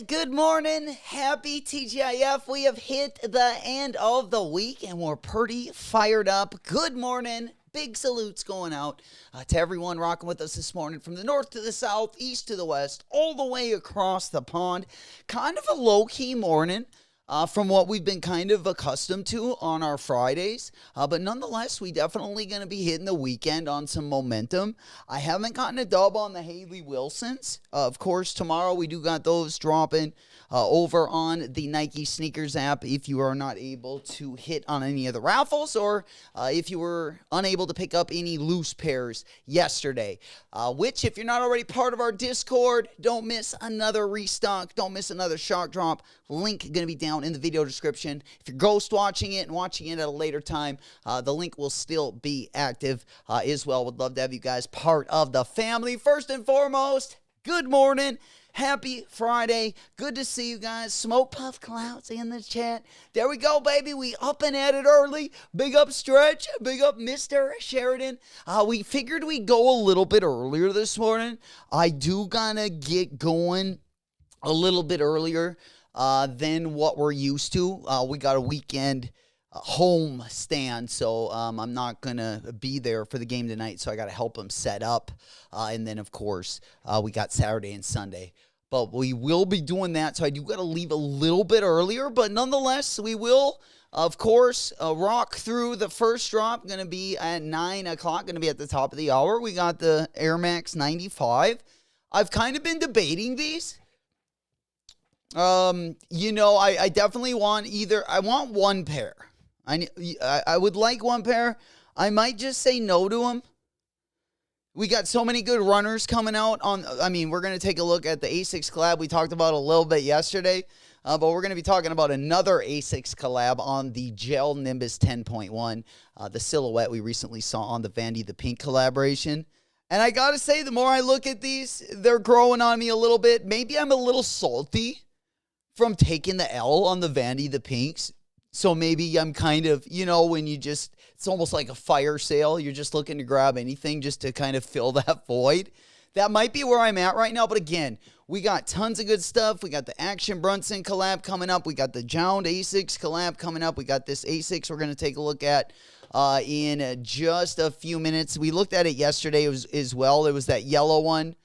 Good morning, happy TGIF. We have hit the end of the week and we're pretty fired up. Good morning, big salutes going out to everyone rocking with us this morning from the north to the south, east to the west, all the way across the pond. Kind of a low-key morning. From what we've been kind of accustomed to on our Fridays. But nonetheless, we definitely going to be hitting the weekend on some momentum. I haven't gotten a dub on the Haley Wilsons. Of course, tomorrow we do got those dropping over on the Nike Sneakers app if you are not able to hit on any of the raffles or if you were unable to pick up any loose pairs yesterday. Which, if you're not already part of our Discord, don't miss another restock. Don't miss another shark drop. Link going to be down in the video description. If you're ghost watching it and watching it at a later time, the link will still be active as well. Would love to have you guys part of the family. First and foremost, good morning. Happy Friday. Good to see you guys. Smoke Puff Clouds in the chat. There we go, baby. We up and at it early. Big up Stretch. Big up Mr. Sheridan. We figured we'd go a little bit earlier this morning. I do gonna get going a little bit earlier than what we're used to. We got a weekend home stand, so I'm not going to be there for the game tonight, so I got to help them set up. And then, of course, we got Saturday and Sunday. But we will be doing that, so I do got to leave a little bit earlier. But nonetheless, we will, of course, rock through the first drop. Going to be at 9 o'clock, going to be at the top of the hour. We got the Air Max 95. I've kind of been debating these. I definitely want I want one pair. I would like one pair. I might just say no to them. We got so many good runners coming out we're going to take a look at the ASICS collab we talked about a little bit yesterday. But we're going to be talking about another ASICS collab on the Gel Nimbus 10.1, the silhouette we recently saw on the Vandy the Pink collaboration. And I got to say, the more I look at these, they're growing on me a little bit. Maybe I'm a little salty from taking the L on the Vandy the Pinks. So maybe I'm kind of, when it's almost like a fire sale. You're just looking to grab anything just to kind of fill that void. That might be where I'm at right now. But again, we got tons of good stuff. We got the Action Brunson collab coming up. We got the Jound ASICS collab coming up. We got this ASICS we're going to take a look at in just a few minutes. We looked at it yesterday as well. It was that yellow one.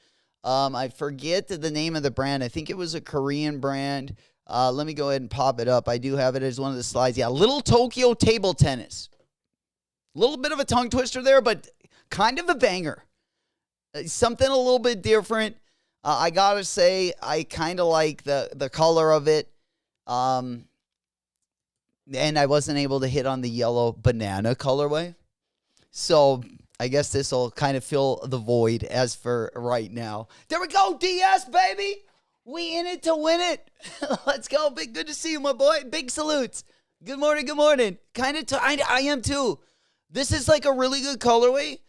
I forget the name of the brand. I think it was a Korean brand. Let me go ahead and pop it up. I do have it as one of the slides. Yeah, Little Tokyo Table Tennis. A little bit of a tongue twister there, but kind of a banger. Something a little bit different. I got to say, I kind of like the color of it. And I wasn't able to hit on the yellow banana colorway. So I guess this will kind of fill the void as for right now. There we go, DS, baby. We in it to win it. Let's go. Big, good to see you, my boy. Big salutes. Good morning, good morning. I am too. This is like a really good colorway,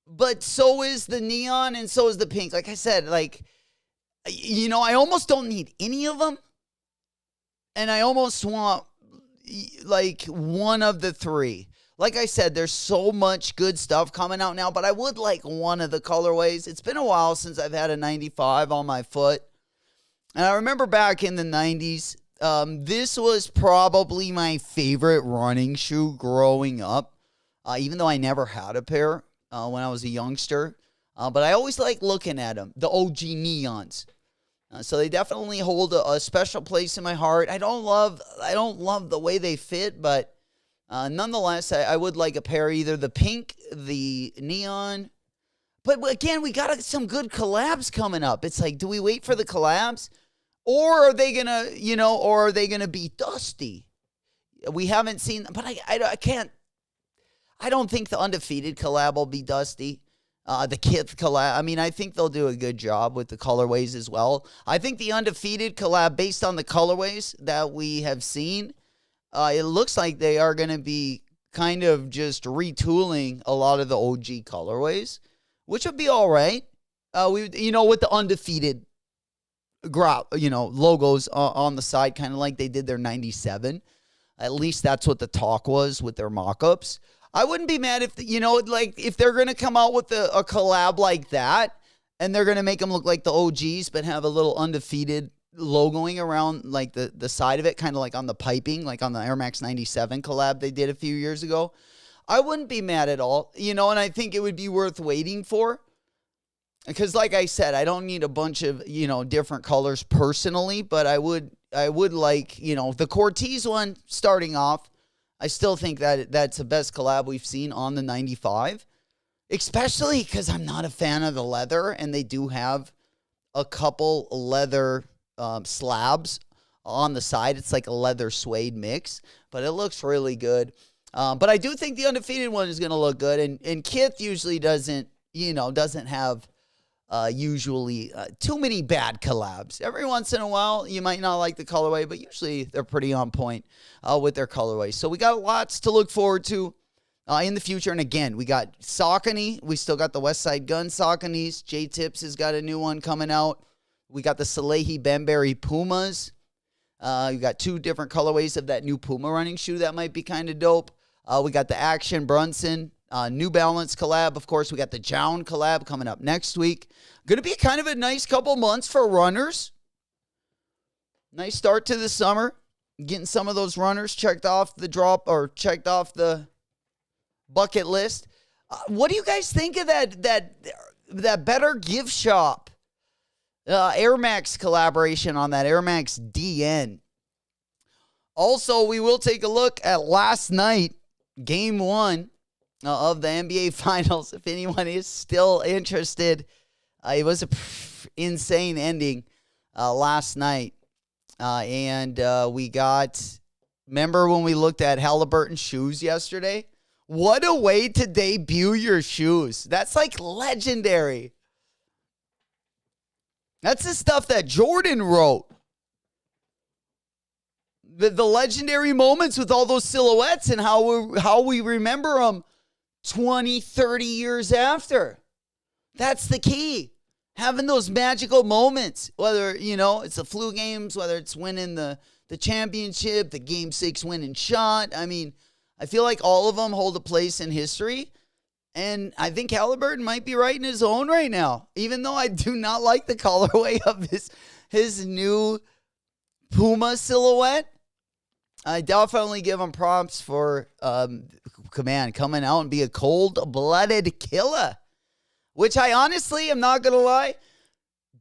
but so is the neon and so is the pink. Like I said, I almost don't need any of them. And I almost want like one of the three. Like I said, there's so much good stuff coming out now, but I would like one of the colorways. It's been a while since I've had a 95 on my foot. And I remember back in the 90s, this was probably my favorite running shoe growing up, even though I never had a pair when I was a youngster. But I always like looking at them, the OG neons. So they definitely hold a special place in my heart. I don't love the way they fit, but nonetheless, I would like a pair, either the pink, the neon. But again, we got some good collabs coming up. It's like, do we wait for the collabs? Or are they gonna be dusty? We haven't seen, but I can't. I don't think the Undefeated collab will be dusty. The Kith collab, I mean, I think they'll do a good job with the colorways as well. I think the Undefeated collab, based on the colorways that we have seen, it looks like they are going to be kind of just retooling a lot of the OG colorways, which would be all right. With the Undefeated logos on the side, kind of like they did their 97. At least that's what the talk was with their mock-ups. I wouldn't be mad if they're going to come out with a collab like that and they're going to make them look like the OGs but have a little Undefeated logoing around like the side of it, kind of like on the piping, like on the Air Max 97 collab they did a few years ago. I wouldn't be mad at all, and I think it would be worth waiting for. Because like I said, I don't need a bunch of, different colors personally, but I would like, the Cortez one starting off. I still think that that's the best collab we've seen on the 95, especially because I'm not a fan of the leather, and they do have a couple leather slabs on the side. It's like a leather suede mix, but it looks really good. But I do think the Undefeated one is going to look good, and Kith usually doesn't have usually too many bad collabs. Every once in a while, you might not like the colorway, but usually they're pretty on point with their colorway. So we got lots to look forward to in the future. And again, we got Saucony. We still got the West Side Gun Sauconys. J-Tips has got a new one coming out. We got the Salehi Bembury Pumas. You got two different colorways of that new Puma running shoe that might be kind of dope. We got the Action Brunson New Balance collab. Of course, we got the Jown collab coming up next week. Going to be kind of a nice couple months for runners. Nice start to the summer. Getting some of those runners checked off the bucket list. What do you guys think of that Better Gift Shop Air Max collaboration on that Air Max DN? Also, we will take a look at last night, Game 1 of the NBA Finals. If anyone is still interested, it was an insane ending last night. And we got, remember when we looked at Halliburton's shoes yesterday? What a way to debut your shoes. That's like legendary. That's the stuff that Jordan wrote. The legendary moments with all those silhouettes and how we remember them 20, 30 years after. That's the key. Having those magical moments, whether, it's the flu games, whether it's winning the championship, the Game 6 winning shot. I mean, I feel like all of them hold a place in history. And I think Halliburton might be right in his own right now, even though I do not like the colorway of his new Puma silhouette. I definitely give him props for coming out and be a cold-blooded killer, which I honestly, I'm not going to lie,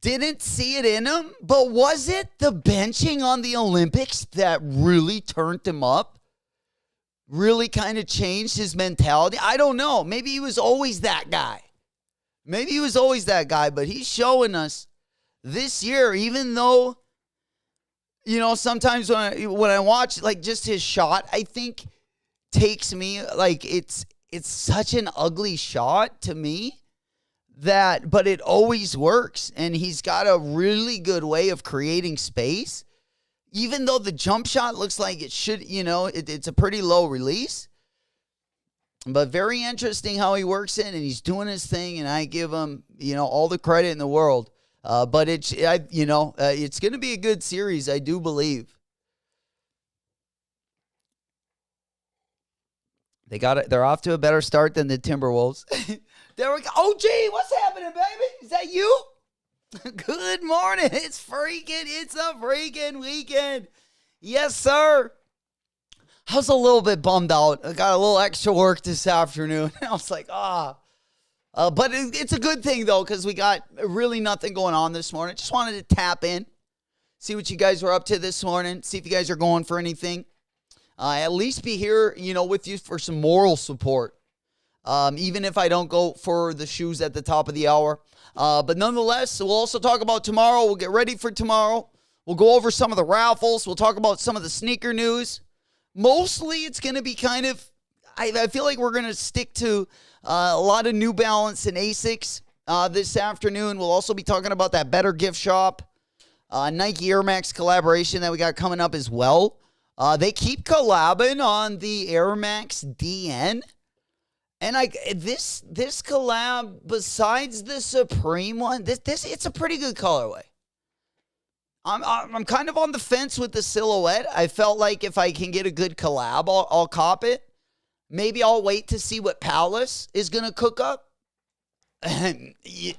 didn't see it in him. But was it the benching on the Olympics that really turned him up? Really kind of changed his mentality? I don't know. Maybe he was always that guy. But he's showing us this year, even though, sometimes when I watch, like, just his shot, I think takes me, like, it's such an ugly shot to me but it always works. And he's got a really good way of creating space. Even though the jump shot looks like it should, it's a pretty low release. But very interesting how he works in, and he's doing his thing, and I give him, all the credit in the world. But it's going to be a good series, I do believe. They're off to a better start than the Timberwolves. There we go. Oh, gee, what's happening, baby? Is that you? Good morning. It's a freaking weekend. Yes, sir. I was a little bit bummed out. I got a little extra work this afternoon. I was like, but it's a good thing, though, because we got really nothing going on this morning. Just wanted to tap in, see what you guys were up to this morning, see if you guys are going for anything. At least be here, with you for some moral support. Even if I don't go for the shoes at the top of the hour. But nonetheless, we'll also talk about tomorrow. We'll get ready for tomorrow. We'll go over some of the raffles. We'll talk about some of the sneaker news. Mostly, it's going to be kind of, I feel like we're going to stick to a lot of New Balance and Asics this afternoon. We'll also be talking about that Better Gift Shop, Nike Air Max collaboration that we got coming up as well. They keep collabing on the Air Max DN. And this collab, besides the Supreme one, it's a pretty good colorway. I'm kind of on the fence with the silhouette. I felt like if I can get a good collab, I'll cop it. Maybe I'll wait to see what Palace is going to cook up. And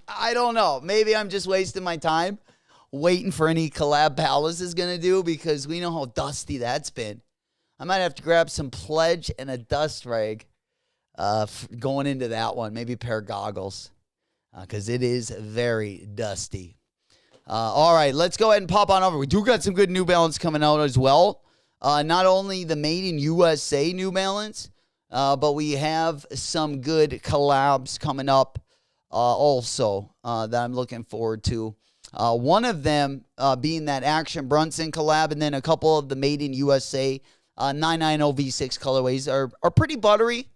I don't know. Maybe I'm just wasting my time waiting for any collab Palace is going to do, because we know how dusty that's been. I might have to grab some Pledge and a dust rag going into that one. Maybe a pair of goggles, because it is very dusty. All right, let's go ahead and pop on over. We do got some good New Balance coming out as well. Not only the Made in USA New Balance, but we have some good collabs coming up also that I'm looking forward to. One of them being that Action Brunson collab, and then a couple of the Made in USA 990 V6 colorways are pretty buttery.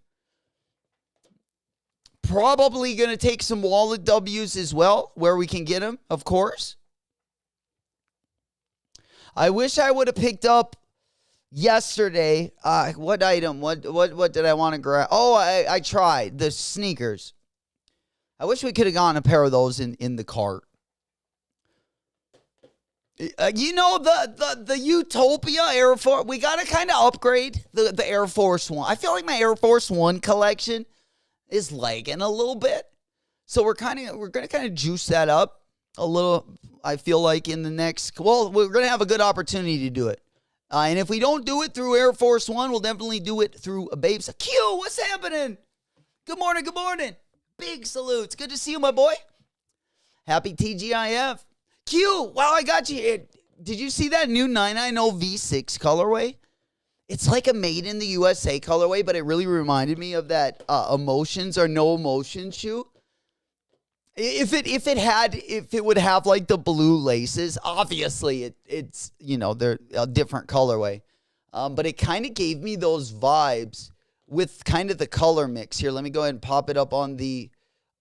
Probably going to take some wallet W's as well, where we can get them, of course. I wish I would have picked up yesterday. What item? What did I want to grab? Oh, I tried the sneakers. I wish we could have gotten a pair of those in the cart. The Utopia Air Force. We got to kind of upgrade the Air Force One. I feel like my Air Force One collection is lagging a little bit. So we're going to kind of juice that up a little. I feel like in the next, we're going to have a good opportunity to do it. And if we don't do it through Air Force One, we'll definitely do it through a Babes. Q, what's happening? Good morning. Big salutes. Good to see you, my boy. Happy TGIF. Q, wow, I got you here. Did you see that new 990 V6 colorway? It's like a Made in the USA colorway, but it really reminded me of that Emotions or No Emotion shoe. If it would have like the blue laces, obviously it's they're a different colorway, but it kind of gave me those vibes with kind of the color mix here. Let me go ahead and pop it up on the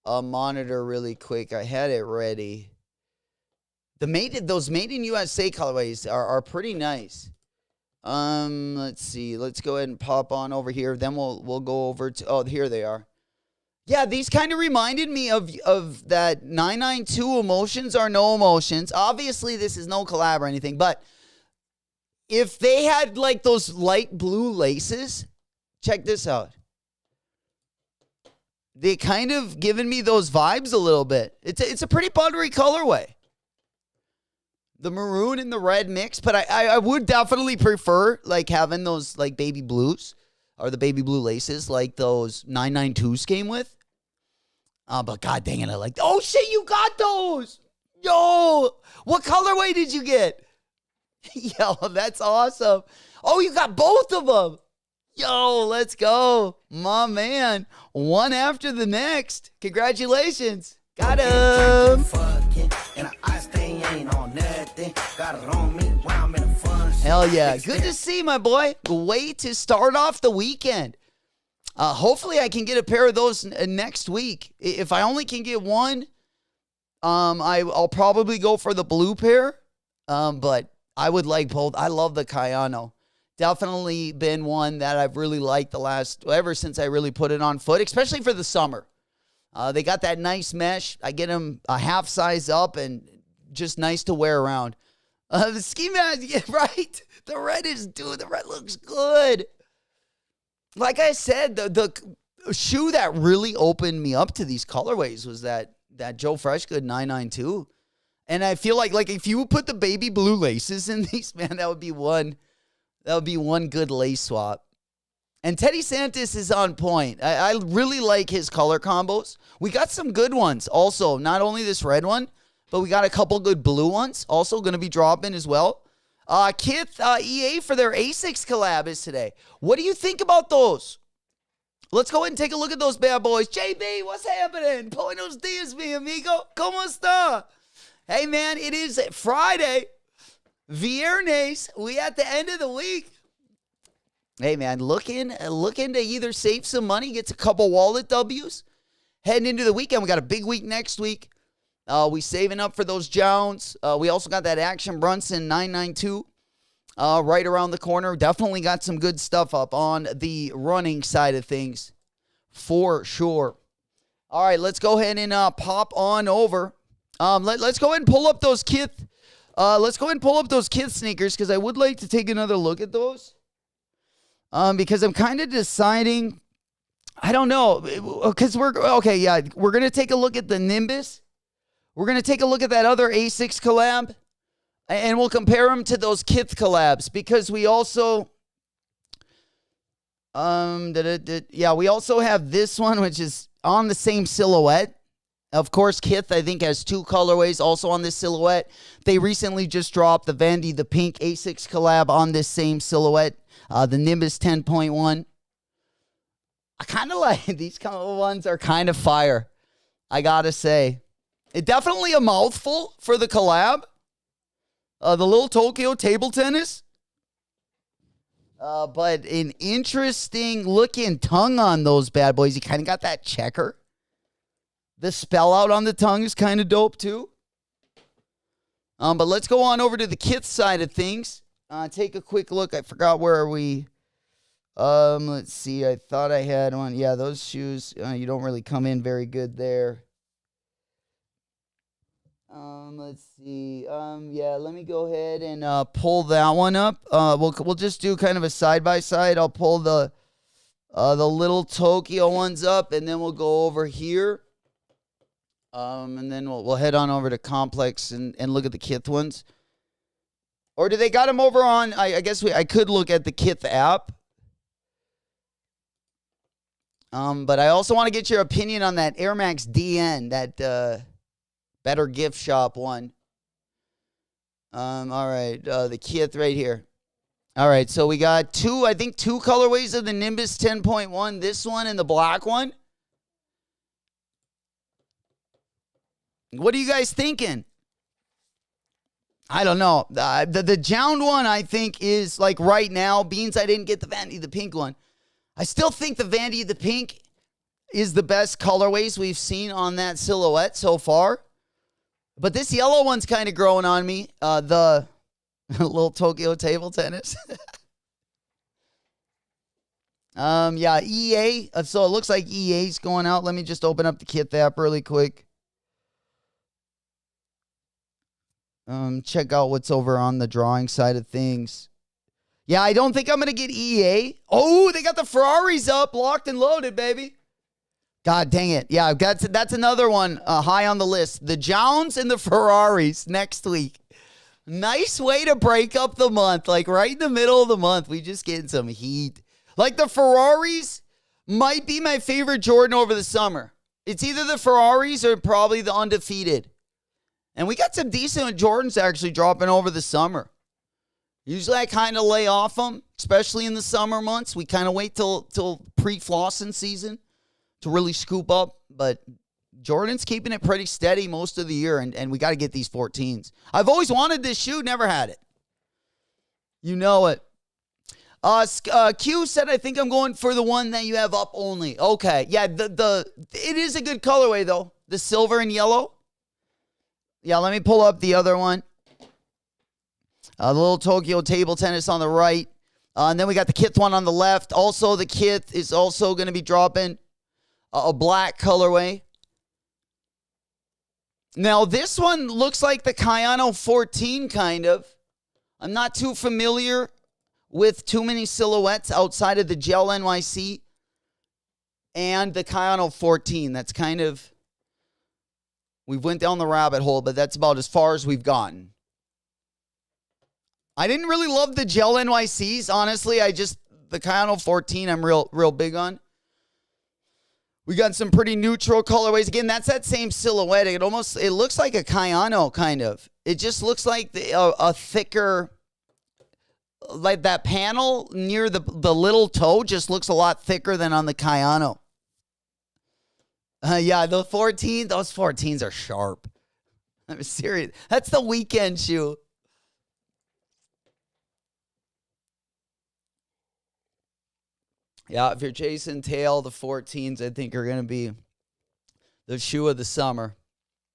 monitor really quick. I had it ready. Those Made in USA colorways are pretty nice. Let's see. Let's go ahead and pop on over here. Then we'll go over to here they are. Yeah, these kind of reminded me of that 992 Emotions or No Emotions. Obviously, this is no collab or anything, but if they had like those light blue laces, check this out. They kind of given me those vibes a little bit. It's a pretty buttery colorway. The maroon and the red mix, but I would definitely prefer like having those like baby blues or the baby blue laces like those 992s came with. But god dang it, I like. Oh shit, you got those! Yo, what colorway did you get? Yo, that's awesome. Oh, you got both of them. Yo, let's go, my man. One after the next. Congratulations. Got him. Hell yeah. Good to see, my boy. Way to start off the weekend. Hopefully I can get a pair of those next week. If I only can get one, I'll probably go for the blue pair. But I would like both. I love the Cayano. Definitely been one that I've really liked ever since I really put it on foot, especially for the summer. They got that nice mesh. I get them a half size up and just nice to wear around. The ski mask, yeah, right? The red looks good. Like I said, the shoe that really opened me up to these colorways was that Joe Freshgood 992. And I feel like if you put the baby blue laces in these, man, that would be one good lace swap. And Teddy Santis is on point. I really like his color combos. We got some good ones also. Not only this red one, but we got a couple good blue ones also going to be dropping as well. Kith EA for their Asics collab is today. What do you think about those? Let's go ahead and take a look at those bad boys. JB, what's happening? Buenos dias, mi amigo. ¿Cómo está? Hey, man, it is Friday. Viernes. We at the end of the week. Hey, man, looking to either save some money, get a couple wallet W's. Heading into the weekend, we got a big week next week. We saving up for those Jones. We also got that Action Brunson 992 right around the corner. Definitely got some good stuff up on the running side of things for sure. All right, let's go ahead and pop on over. Let's go ahead and pull up those Kith. Let's go ahead and pull up those Kith sneakers because I would like to take another look at those. Because I'm kind of deciding. I don't know because we're going to take a look at the Nimbus. We're going to take a look at that other Asics collab, and we'll compare them to those Kith collabs because we also, we also have this one, which is on the same silhouette. Of course, Kith, I think, has two colorways also on this silhouette. They recently just dropped the Vandy the Pink Asics collab on this same silhouette, the Nimbus 10.1. I kind of like these kind of ones are kind of fire, I got to say. It definitely a mouthful for the collab. The little Tokyo table tennis. But an interesting looking tongue on those bad boys. You kind of got that checker. The spell out on the tongue is kind of dope too. But let's go on over to the Kith side of things. Take a quick look. I forgot where we. Let's see. I thought I had one. Yeah, those shoes. You don't really come in very good there. Let's see. Let me go ahead and pull that one up. We'll just do kind of a side by side. I'll pull the little Tokyo ones up, and then we'll go over here. And then we'll head on over to Complex and look at the Kith ones. Or do they got them over on? I guess I could look at the Kith app. But I also want to get your opinion on that Air Max DN, that Better Gift Shop one. All right, the Kith right here. All right, so we got two colorways of the Nimbus 10.1. This one and the black one. What are you guys thinking? I don't know. The Jound one, I think, is like right now. Beans, I didn't get the Vandy the Pink one. I still think the Vandy the Pink is the best colorways we've seen on that silhouette so far. But this yellow one's kind of growing on me. The little Tokyo table tennis. EA. So it looks like EA's going out. Let me just open up the Kith app really quick. Check out what's over on the drawing side of things. Yeah, I don't think I'm going to get EA. Oh, they got the Ferraris up, locked and loaded, baby. God dang it. Yeah, that's another one high on the list. The Jones and the Ferraris next week. Nice way to break up the month. Like right in the middle of the month, we just getting some heat. Like the Ferraris might be my favorite Jordan over the summer. It's either the Ferraris or probably the Undefeated. And we got some decent Jordans actually dropping over the summer. Usually I kind of lay off them, especially in the summer months. We kind of wait till pre-flossing season to really scoop up. But Jordan's keeping it pretty steady most of the year, and we got to get these 14s. I've always wanted this shoe, never had it. You know it. Q said, I think I'm going for the one that you have up only. Okay. Yeah, it is a good colorway, though. The silver and yellow. Yeah, let me pull up the other one. The little Tokyo table tennis on the right. And then we got the Kith one on the left. Also, the Kith is also going to be dropping a black colorway. Now, this one looks like the Kayano 14, kind of. I'm not too familiar with too many silhouettes outside of the Gel NYC and the Kayano 14. That's kind of, we went down the rabbit hole, but that's about as far as we've gotten. I didn't really love the Gel NYCs, honestly. The Kayano 14 I'm real big on. We got some pretty neutral colorways. Again, that's that same silhouette. It looks like a Kayano, kind of. It just looks like a thicker, like that panel near the little toe just looks a lot thicker than on the Kayano. Yeah, those 14s are sharp. I'm serious. That's the weekend shoe. Yeah, if you're chasing tail, the 14s, I think, are going to be the shoe of the summer.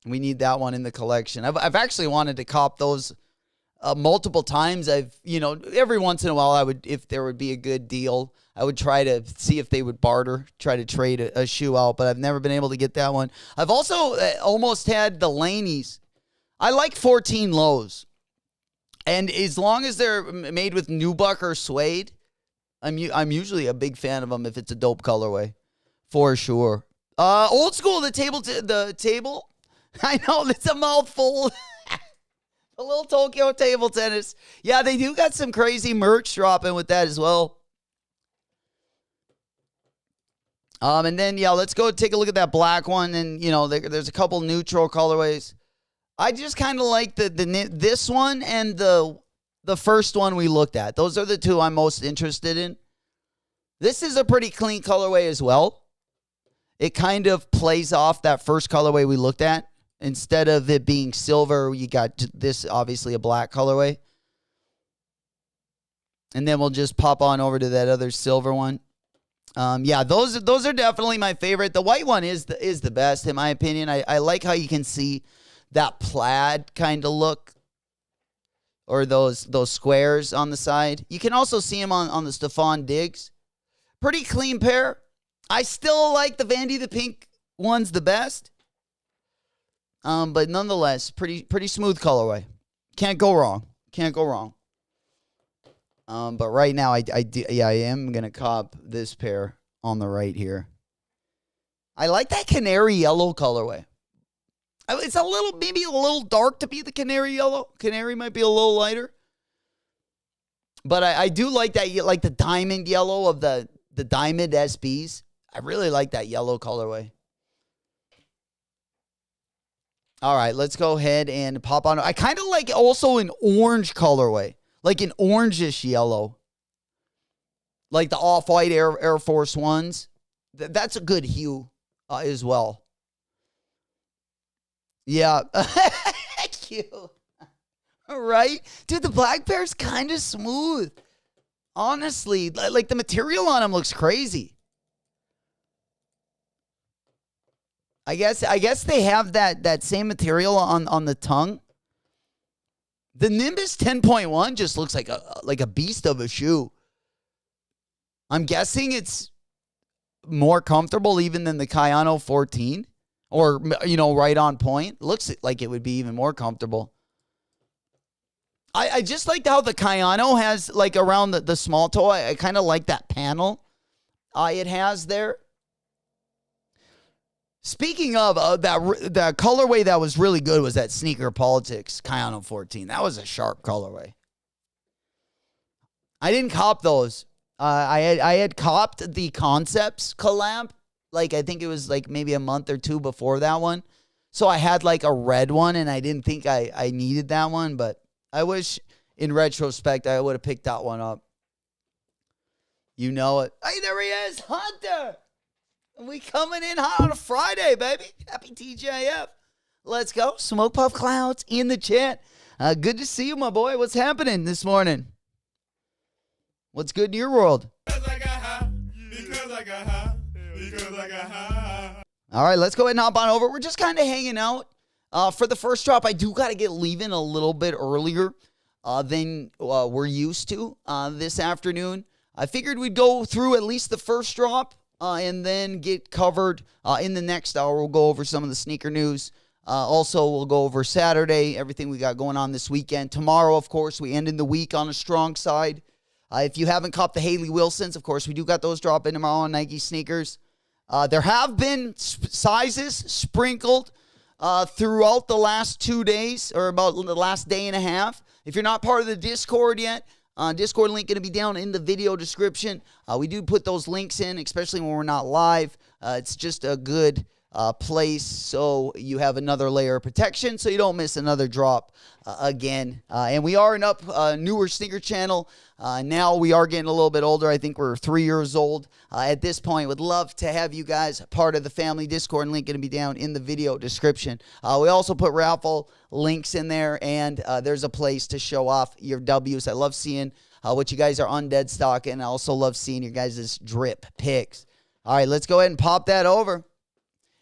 We need that one in the collection. I've actually wanted to cop those multiple times. Every once in a while, if there would be a good deal, I would try to see if they would barter, try to trade a shoe out, but I've never been able to get that one. I've also almost had the Laneys. I like 14 lows. And as long as they're made with nubuck or suede, I'm usually a big fan of them if it's a dope colorway, for sure. Old school, the table. I know, it's a mouthful. A little Tokyo table tennis. Yeah, they do got some crazy merch dropping with that as well. And then, yeah, let's go take a look at that black one. And, there's a couple neutral colorways. I just kind of like this one and the first one we looked at. Those are the two I'm most interested in. This is a pretty clean colorway as well. It kind of plays off that first colorway we looked at. Instead of it being silver, you got this, obviously, a black colorway. And then we'll just pop on over to that other silver one. Yeah, those are definitely my favorite. The white one is the best, in my opinion. I like how you can see that plaid kind of look. Or those squares on the side. You can also see them on the Stephon Diggs. Pretty clean pair. I still like the Vandy the Pink ones the best. But nonetheless, pretty smooth colorway. Can't go wrong. But right now, I am going to cop this pair on the right here. I like that canary yellow colorway. It's maybe a little dark to be the canary yellow. Canary might be a little lighter. But I do like that, like the diamond yellow of the diamond SBs. I really like that yellow colorway. All right, let's go ahead and pop on. I kind of like also an orange colorway, like an orangish yellow. Like the off-white Air Force Ones. That's a good hue as well. Yeah. Cute. All right. Dude, the black pair's kind of smooth. Honestly, like the material on them looks crazy. I guess they have that same material on the tongue. The Nimbus 10.1 just looks like a beast of a shoe. I'm guessing it's more comfortable even than the Kayano 14. Or, right on point. Looks like it would be even more comfortable. I just like how the Kayano has, like, around the small toe. I kind of like that panel it has there. Speaking of, that colorway that was really good was that Sneaker Politics Kayano 14. That was a sharp colorway. I didn't cop those. I had copped the Concepts collab. Like, I think it was like maybe a month or two before that one. So I had like a red one and I didn't think I needed that one. But I wish in retrospect I would have picked that one up. You know it. Hey, there he is, Hunter. We coming in hot on a Friday, baby. Happy TGIF. Let's go. Smoke Puff Clouds in the chat. Good to see you, my boy. What's happening this morning? What's good in your world? Because I got high. Because I got high. Because I got high. All right, let's go ahead and hop on over. We're just kind of hanging out. For the first drop, I do got to get leaving a little bit earlier than we're used to this afternoon. I figured we'd go through at least the first drop and then get covered in the next hour. We'll go over some of the sneaker news. Also, we'll go over Saturday, everything we got going on this weekend. Tomorrow, of course, we end in the week on a strong side. If you haven't copped the Haley Wilsons, of course, we do got those dropping tomorrow on Nike sneakers. There have been sizes sprinkled throughout the last 2 days, or about the last day and a half. If you're not part of the Discord yet, Discord link going to be down in the video description. We do put those links in, especially when we're not live. It's just a good place so you have another layer of protection so you don't miss another drop again. And we are an newer sneaker channel. Now we are getting a little bit older. I think we're 3 years old at this point. Would love to have you guys part of the family. Discord link going to be down in the video description. We also put raffle links in there, and there's a place to show off your W's. I love seeing what you guys are on dead stock, and I also love seeing your guys' drip picks. All right, let's go ahead and pop that over.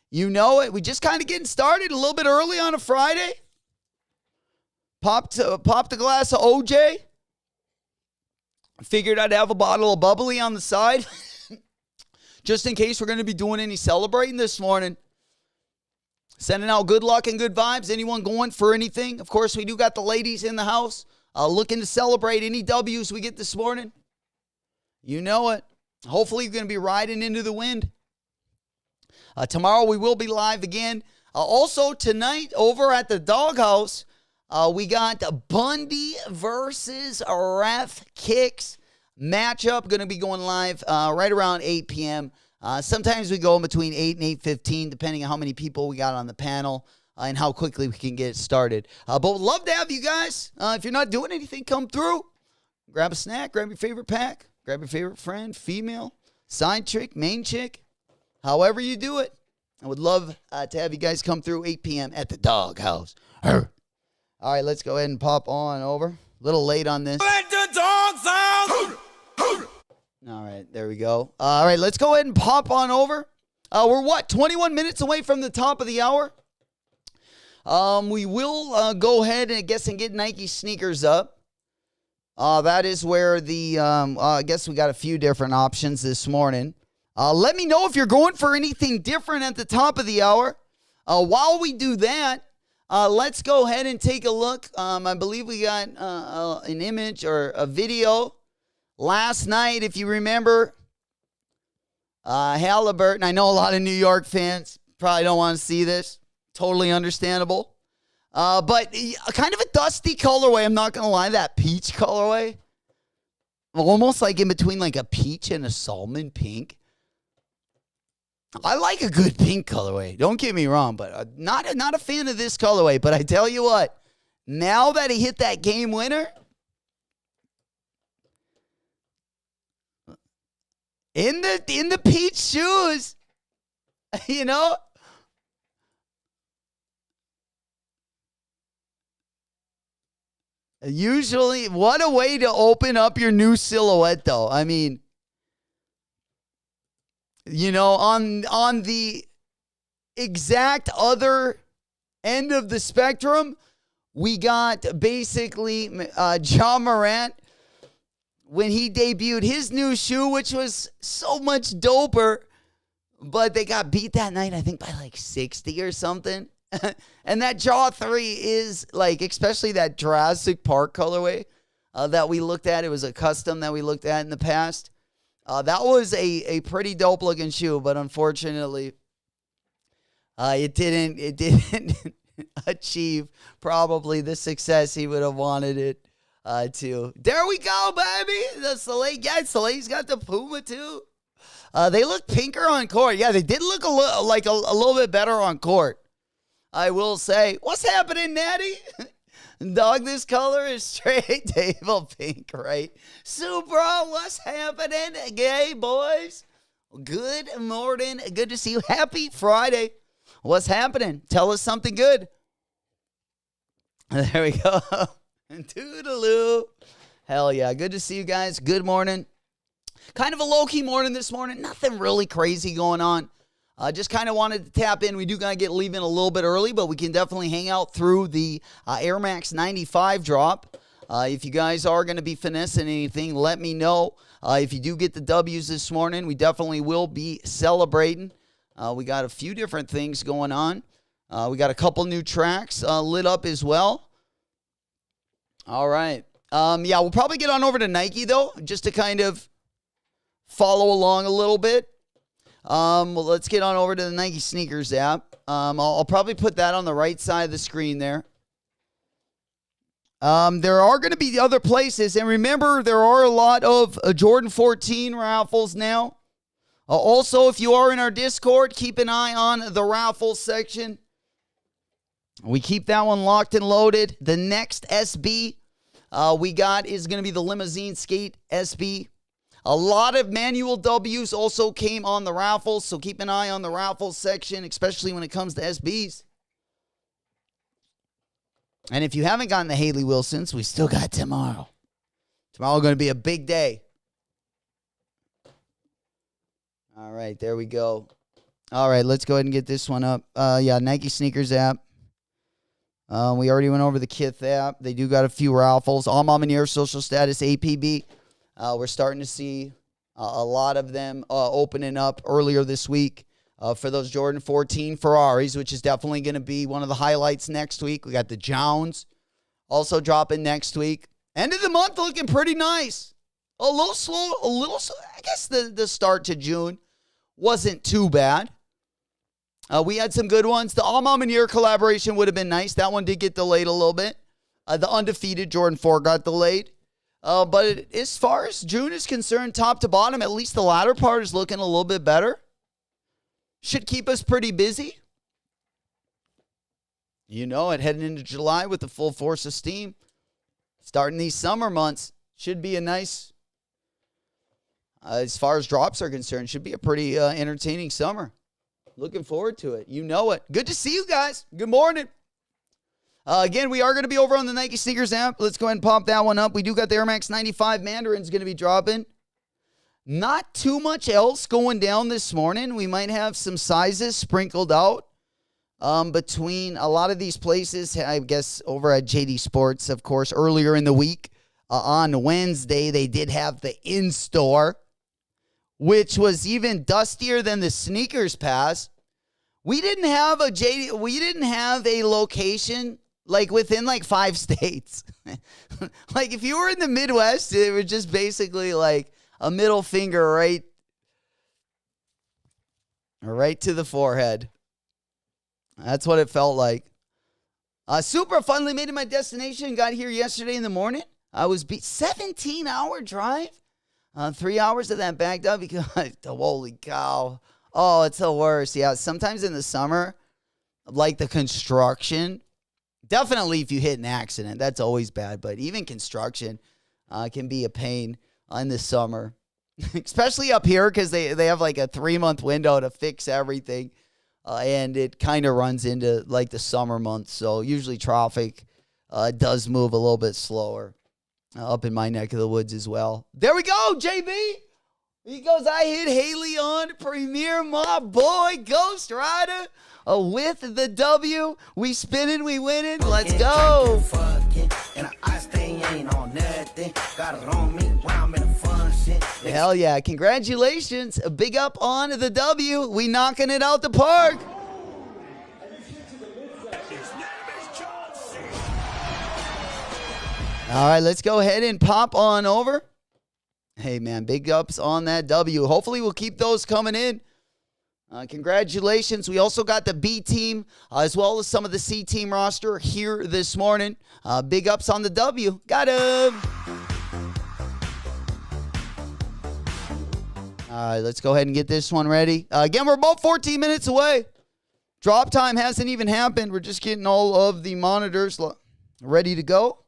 You know it. We just kind of getting started a little bit early on a Friday. Popped a glass of OJ. Figured I'd have a bottle of bubbly on the side. Just in case we're going to be doing any celebrating this morning. Sending out good luck and good vibes. Anyone going for anything? Of course, we do got the ladies in the house looking to celebrate any W's we get this morning. You know it. Hopefully you're going to be riding into the wind. Tomorrow we will be live again. Also tonight over at the Doghouse, we got Bundy versus Ref Kicks matchup. Going to be going live right around 8 p.m. Sometimes we go in between 8 and 8:15, depending on how many people we got on the panel and how quickly we can get it started. But would love to have you guys. If you're not doing anything, come through. Grab a snack, grab your favorite pack, grab your favorite friend, female, side chick, main chick. However you do it, I would love to have you guys come through 8 p.m. at the Doghouse. All right, let's go ahead and pop on over. A little late on this. Let the dogs out. All right, there we go. All right, let's go ahead and pop on over. We're 21 minutes away from the top of the hour. We will go ahead and get Nike sneakers up. That is where I guess we got a few different options this morning. Let me know if you're going for anything different at the top of the hour. While we do that, let's go ahead and take a look. I believe we got an image or a video last night, if you remember. Halliburton. I know a lot of New York fans probably don't want to see this. Totally understandable. But kind of a dusty colorway. I'm not going to lie. That peach colorway. Almost like in between like a peach and a salmon pink. I like a good pink colorway. Don't get me wrong, but not a fan of this colorway. But I tell you what, now that he hit that game winner, in the peach shoes, you know, usually, what a way to open up your new silhouette, though. I mean, you know, on the exact other end of the spectrum, we got basically John Morant when he debuted his new shoe, which was so much doper, but they got beat that night, I think, by like 60 or something. And that Jaw 3 is like, especially that Jurassic Park colorway that we looked at. It was a custom that we looked at in the past. That was a pretty dope looking shoe, but unfortunately, it didn't achieve probably the success he would have wanted it to. There we go, baby. The Soleil, yeah, Soleil's got the Puma too. They look pinker on court. Yeah, they did look a little bit better on court. I will say, what's happening, Natty? Dog, this color is straight table pink, right? Supra, what's happening, gay boys? Good morning. Good to see you. Happy Friday. What's happening? Tell us something good. There we go. Toodaloo. Hell yeah. Good to see you guys. Good morning. Kind of a low-key morning this morning. Nothing really crazy going on. Just kind of wanted to tap in. We do got to get leaving a little bit early, but we can definitely hang out through the Air Max 95 drop. If you guys are going to be finessing anything, let me know. If you do get the W's this morning, we definitely will be celebrating. We got a few different things going on. We got a couple new tracks lit up as well. All right. Yeah, we'll probably get on over to Nike, though, just to kind of follow along a little bit. Well, let's get on over to the Nike Sneakers app. I'll probably put that on the right side of the screen there. There are going to be other places, and remember, there are a lot of Jordan 14 raffles now. Also, if you are in our Discord, keep an eye on the raffles section. We keep that one locked and loaded. The next SB we got is going to be the Limousine Skate SB. A lot of manual W's also came on the raffles, so keep an eye on the raffles section, especially when it comes to SBs. And if you haven't gotten the Haley Wilsons, we still got tomorrow. Tomorrow going to be a big day. All right, there we go. All right, let's go ahead and get this one up. Yeah, Nike Sneakers app. We already went over the Kith app. They do got a few raffles. All Mom and Your Social Status APB. We're starting to see a lot of them opening up earlier this week for those Jordan 14 Ferraris, which is definitely going to be one of the highlights next week. We got the Jones also dropping next week. End of the month looking pretty nice. A little slow. I guess the start to June wasn't too bad. We had some good ones. The All Mom and Your collaboration would have been nice. That one did get delayed a little bit. The Undefeated Jordan 4 got delayed. But as far as June is concerned, top to bottom, at least the latter part is looking a little bit better. Should keep us pretty busy. You know it, heading into July with the full force of steam. Starting these summer months should be a nice, as far as drops are concerned, should be a pretty entertaining summer. Looking forward to it. You know it. Good to see you guys. Good morning. Again, we are going to be over on the Nike Sneakers app. Let's go ahead and pop that one up. We do got the Air Max 95 Mandarin's going to be dropping. Not too much else going down this morning. We might have some sizes sprinkled out between a lot of these places. I guess over at JD Sports, of course, earlier in the week on Wednesday, they did have the in-store, which was even dustier than the Sneakers Pass. We didn't have a JD. We didn't have a location like within like 5 states. Like if you were in the Midwest, it was just basically like a middle finger right to the forehead. That's what it felt like. Super finally made it my destination. Got here yesterday in the morning. I was 17-hour drive. 3 hours of that backed up because holy cow. Oh, it's the worst. Yeah, sometimes in the summer, like the construction, definitely if you hit an accident, that's always bad. But even construction can be a pain in the summer, especially up here because they have like a 3-month window to fix everything. And it kind of runs into like the summer months. So usually traffic does move a little bit slower up in my neck of the woods as well. There we go, JB. He goes, I hit Haley on Premier, my boy, Ghost Rider, with the W. We spinning, we winning. Let's go. Hell yeah. Congratulations. A big up on the W. We knocking it out the park. All right, let's go ahead and pop on over. Hey, man, big ups on that W. Hopefully we'll keep those coming in. Congratulations. We also got the B team as well as some of the C team roster here this morning. Big ups on the W. Got him. All right, let's go ahead and get this one ready. Again, we're about 14 minutes away. Drop time hasn't even happened. We're just getting all of the monitors ready to go.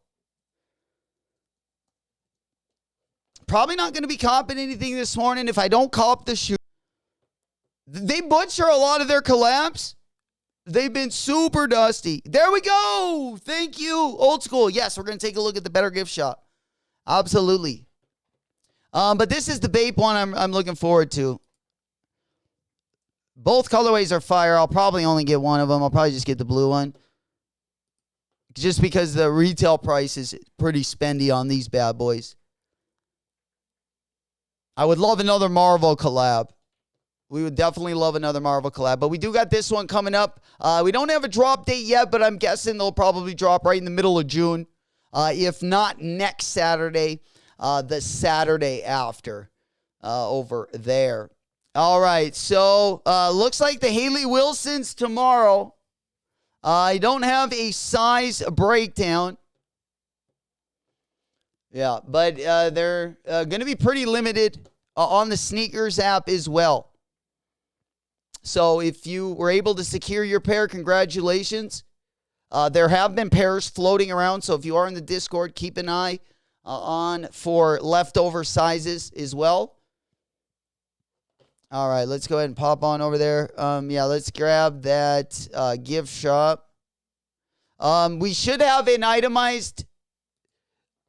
Probably not going to be copping anything this morning if I don't cop the shoe. They butcher a lot of their collabs. They've been super dusty. There we go. Thank you. Old school. Yes, we're going to take a look at the Better Gift Shop. Absolutely. But this is the Bape one I'm looking forward to. Both colorways are fire. I'll probably only get one of them. I'll probably just get the blue one. Just because the retail price is pretty spendy on these bad boys. I would love another Marvel collab. We would definitely love another Marvel collab. But we do got this one coming up. We don't have a drop date yet, but I'm guessing they'll probably drop right in the middle of June. If not next Saturday, the Saturday after over there. All right, so looks like the Haley Wilsons tomorrow. I don't have a size breakdown. Yeah, but they're going to be pretty limited on the sneakers app as well. So if you were able to secure your pair, congratulations. There have been pairs floating around, so if you are in the Discord, keep an eye on for leftover sizes as well. All right, let's go ahead and pop on over there. Let's grab that gift shop. We should have an itemized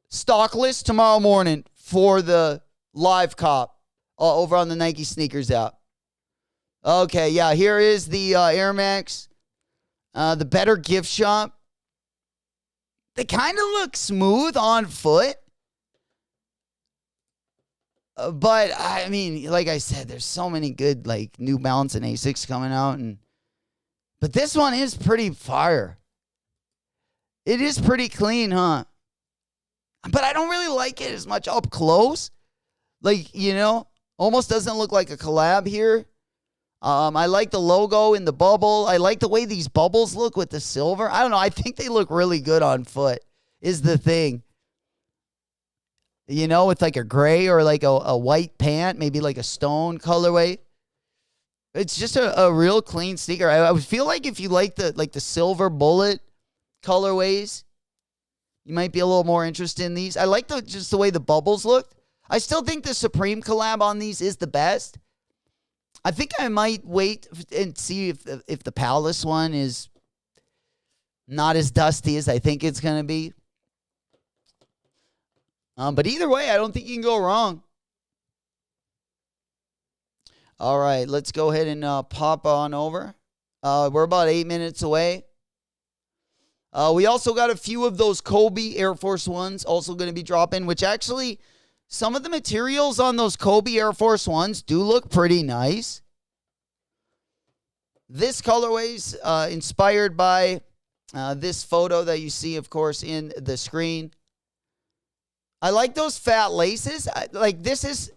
stock list tomorrow morning for the live cop over on the Nike Sneakers app. Okay, yeah, here is the Air Max. The better gift shop. They kind of look smooth on foot. But, I mean, like I said, there's so many good, like, New Balance and Asics coming out. But this one is pretty fire. It is pretty clean, huh? But I don't really like it as much up close. Like, almost doesn't look like a collab here. I like the logo in the bubble. I like the way these bubbles look with the silver. I don't know. I think they look really good on foot is the thing. With like a gray or like a white pant, maybe like a stone colorway. It's just a real clean sneaker. I would feel like if you like the silver bullet colorways, you might be a little more interested in these. I like just the way the bubbles looked. I still think the Supreme collab on these is the best. I think I might wait and see if the Palace one is not as dusty as I think it's going to be. But either way, I don't think you can go wrong. All right, let's go ahead and pop on over. We're about 8 minutes away. We also got a few of those Kobe Air Force Ones also going to be dropping, which actually some of the materials on those Kobe Air Force Ones do look pretty nice. This colorway's inspired by this photo that you see, of course, in the screen. I like those fat laces. I like this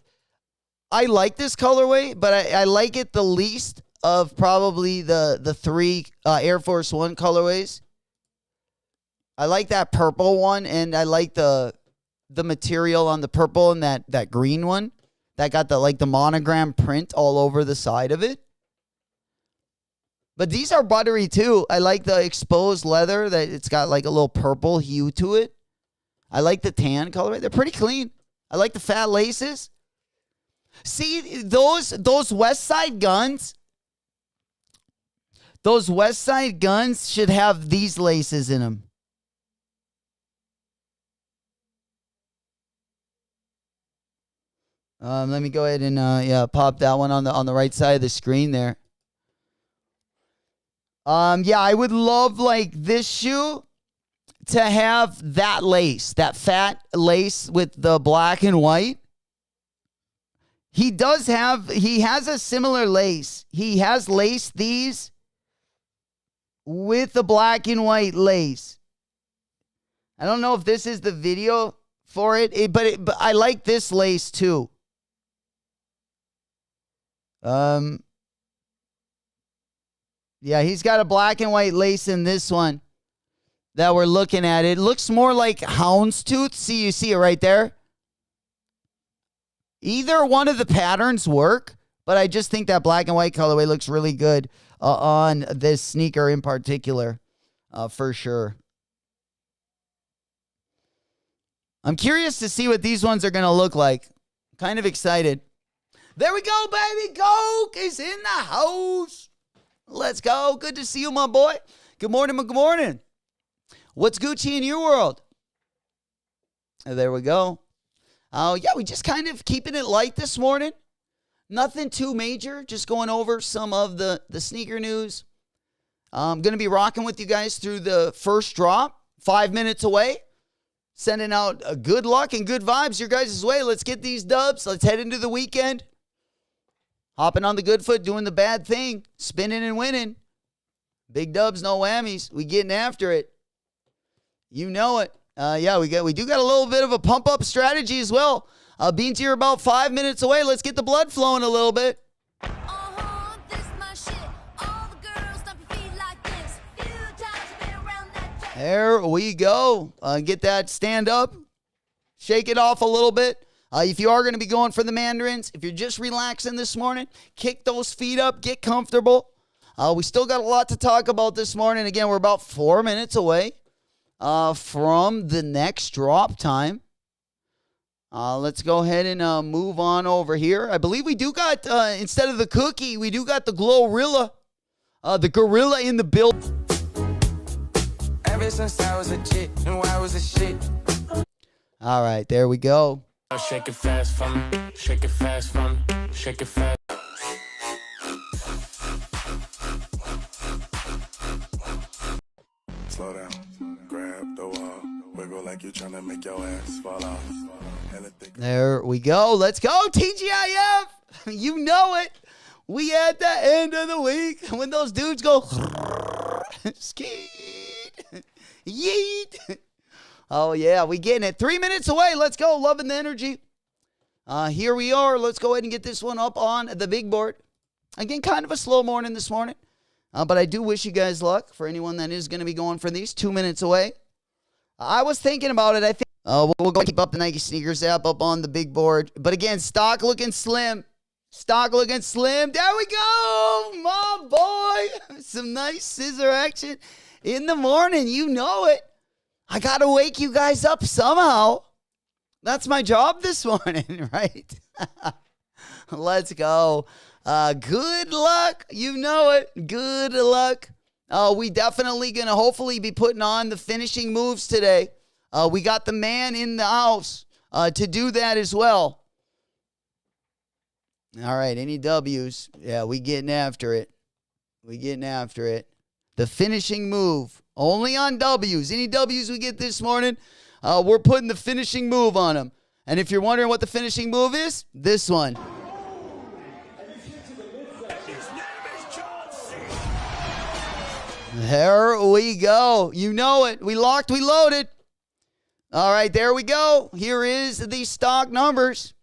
colorway, but I like it the least of probably the three Air Force One colorways. I like that purple one, and I like the material on the purple and that green one that got the monogram print all over the side of it. But these are buttery too. I like the exposed leather that it's got like a little purple hue to it. I like the tan colorway. They're pretty clean. I like the fat laces. See, those West Side guns. Those West Side guns should have these laces in them. Let me go ahead and pop that one on the right side of the screen there. I would love like this shoe to have that lace, that fat lace with the black and white. He has a similar lace. He has laced these with the black and white lace. I don't know if this is the video for it, but I like this lace too. He's got a black and white lace in this one that we're looking at. It looks more like houndstooth. See, you see it right there. Either one of the patterns work, but I just think that black and white colorway looks really good on this sneaker in particular, for sure. I'm curious to see what these ones are going to look like. Kind of excited. There we go, baby. Coke is in the house. Let's go. Good to see you, my boy. Good morning, good morning. What's Gucci in your world? There we go. Yeah, we just kind of keeping it light this morning. Nothing too major, just going over some of the sneaker news. I'm going to be rocking with you guys through the first drop, 5 minutes away. Sending out good luck and good vibes your guys' way. Let's get these dubs. Let's head into the weekend. Hopping on the good foot, doing the bad thing, spinning and winning. Big dubs, no whammies. We getting after it. You know it. Yeah, we do got a little bit of a pump-up strategy as well. Beans here about 5 minutes away. Let's get the blood flowing a little bit. There we go. Get that stand up. Shake it off a little bit. If you are going to be going for the Mandarins, if you're just relaxing this morning, kick those feet up, get comfortable. We still got a lot to talk about this morning. Again, we're about 4 minutes away from the next drop time. Let's go ahead and move on over here. I believe we do got, instead of the cookie, we do got the Glorilla, the gorilla in the build. Ever since I was a chick, and I was a shit. All right, there we go. Shake it fast for me, shake it fast for me, shake it fast. Slow down, grab the wall, wiggle like you're trying to make your ass fall off. There we go. Let's go, TGIF. You know it. We at the end of the week when those dudes go skeet, yeet. Oh, yeah, we getting it. 3 minutes away. Let's go. Loving the energy. Here we are. Let's go ahead and get this one up on the big board. Again, kind of a slow morning this morning. But I do wish you guys luck for anyone that is going to be going for these. 2 minutes away. I was thinking about it. I think we'll go keep up the Nike Sneakers app up on the big board. But again, stock looking slim. Stock looking slim. There we go. My boy. Some nice scissor action in the morning. You know it. I got to wake you guys up somehow. That's my job this morning, right? Let's go. Good luck. You know it. Good luck. We definitely going to hopefully be putting on the finishing moves today. We got the man in the house to do that as well. All right, any W's? Yeah, we getting after it. We getting after it. The finishing move. Only on W's. Any W's we get this morning, we're putting the finishing move on them. And if you're wondering what the finishing move is, this one. There we go. You know it. We locked, we loaded. All right, there we go. Here is the stock numbers.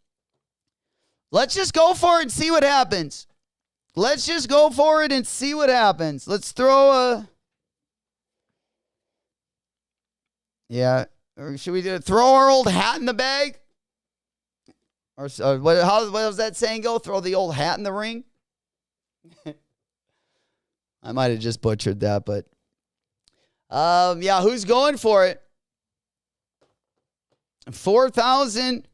Let's just go for it and see what happens. Let's just go for it and see what happens. Let's throw a... Yeah, or should we throw our old hat in the bag? Or how does that saying go? Throw the old hat in the ring? I might have just butchered that, but yeah, who's going for it? 4,000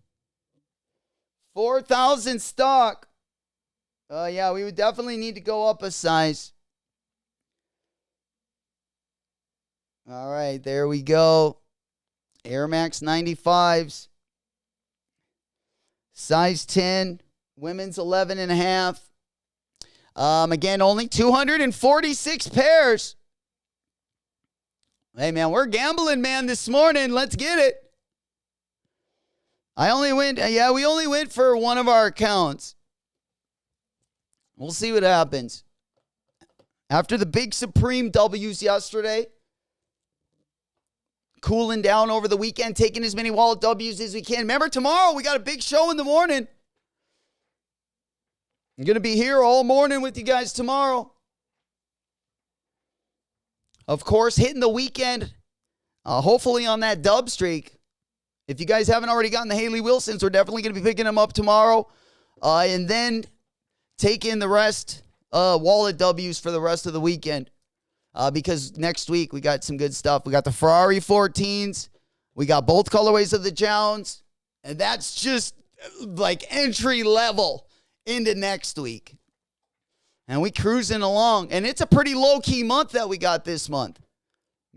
stock. Yeah, we would definitely need to go up a size. All right, there we go. Air Max 95s. Size 10. Women's 11 and a half. Again, only 246 pairs. Hey, man, we're gambling, man, this morning. Let's get it. We only went for one of our accounts. We'll see what happens. After the big Supreme W's yesterday, cooling down over the weekend, taking as many wallet W's as we can. Remember, tomorrow we got a big show in the morning. I'm going to be here all morning with you guys tomorrow. Of course, hitting the weekend, hopefully on that dub streak. If you guys haven't already gotten the Haley Wilsons, we're definitely going to be picking them up tomorrow. And then taking the rest, wallet W's for the rest of the weekend. Because next week we got some good stuff. We got the Ferrari 14s. We got both colorways of the Jones. And that's just like entry level into next week. And we cruising along. And it's a pretty low-key month that we got this month.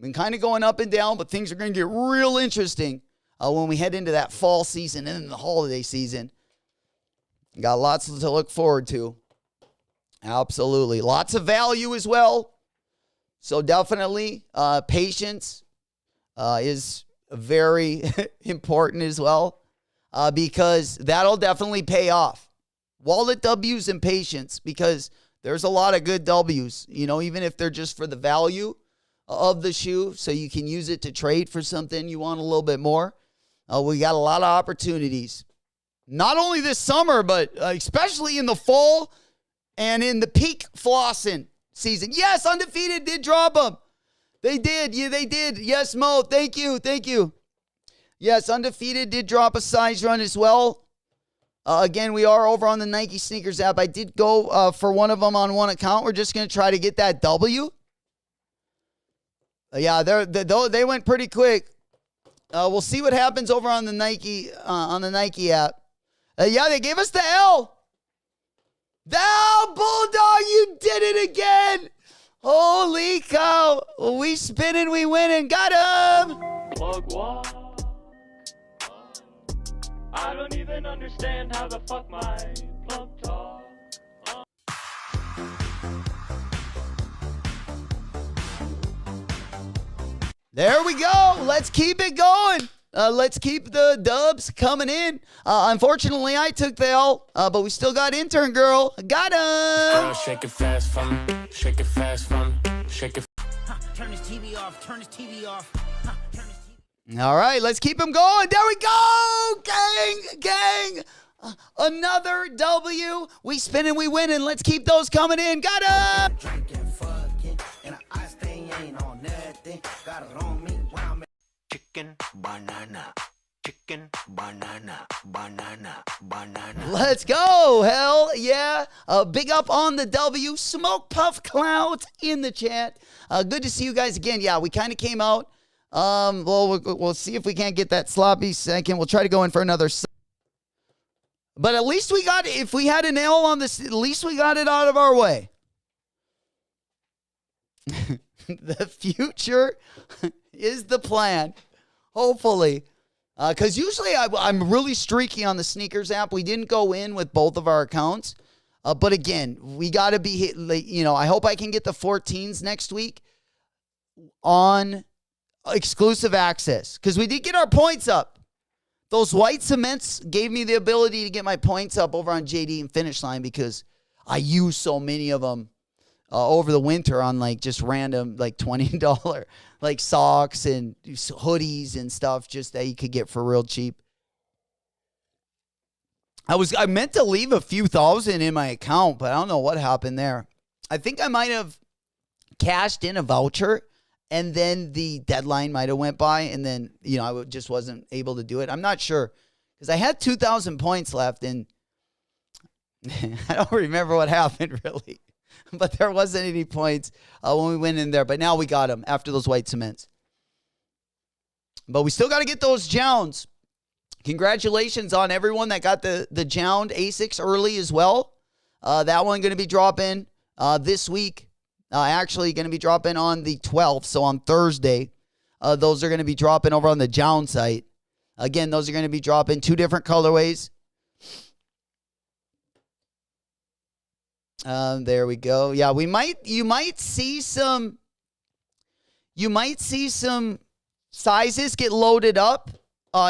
Been kind of going up and down, but things are going to get real interesting when we head into that fall season and the holiday season. Got lots to look forward to. Absolutely. Lots of value as well. So definitely patience is very important as well because that'll definitely pay off. Wallet W's and patience, because there's a lot of good W's, even if they're just for the value of the shoe, so you can use it to trade for something you want a little bit more. We got a lot of opportunities, not only this summer, but especially in the fall and in the peak flossing season. Yes, Undefeated did drop them. They did. Yeah, they did. Yes, Mo. Thank you. Thank you. Yes, Undefeated did drop a size run as well. Again, we are over on the Nike Sneakers app. I did go for one of them on one account. We're just going to try to get that W. Yeah, they went pretty quick. We'll see what happens over on the Nike app. Yeah, they gave us the L. The Bulldog, you did it again. Holy cow. We spinning, we winning. Got him. Plug walk. I don't even understand how the fuck my plug talk. There we go. Let's keep it going. Let's keep the dubs coming in. Unfortunately, I took the L, but we still got intern girl. Got him. Girl, shake it fast for me. Shake it fast for me. Shake it. Turn this TV off. Turn this TV off. Turn this TV. All right, let's keep him going. There we go. Gang. Another W. We spinning, we winning. Let's keep those coming in. Got him. Drinking, fucking, and I stay ain't on nothing. Got it on me when I'm Chicken, banana. Chicken, banana. Banana, banana. Let's go. Hell yeah. Big up on the W. Smoke Puff Clouds in the chat. Good to see you guys again. Yeah, we kind of came out. We'll see if we can't get that sloppy second. We'll try to go in for another. But at least we got, if we had an L on this, at least we got it out of our way. The future is the plan. Hopefully. Because usually I'm really streaky on the Sneakers app. We didn't go in with both of our accounts. But again, we got to be hit. I hope I can get the 14s next week on exclusive access. Because we did get our points up. Those white cements gave me the ability to get my points up over on JD and Finish Line because I used so many of them over the winter on just random $20 socks and hoodies and stuff just that you could get for real cheap. I meant to leave a few thousand in my account, but I don't know what happened there. I think I might have cashed in a voucher and then the deadline might have went by and then, I just wasn't able to do it. I'm not sure because I had 2,000 points left and I don't remember what happened really. But there wasn't any points when we went in there. But now we got them after those white cements. But we still got to get those Jounds. Congratulations on everyone that got the Jound Asics early as well. That one going to be dropping this week. Actually going to be dropping on the 12th. So on Thursday, those are going to be dropping over on the Jound site. Again, those are going to be dropping 2 different colorways. There we go. Yeah, you might see some sizes get loaded up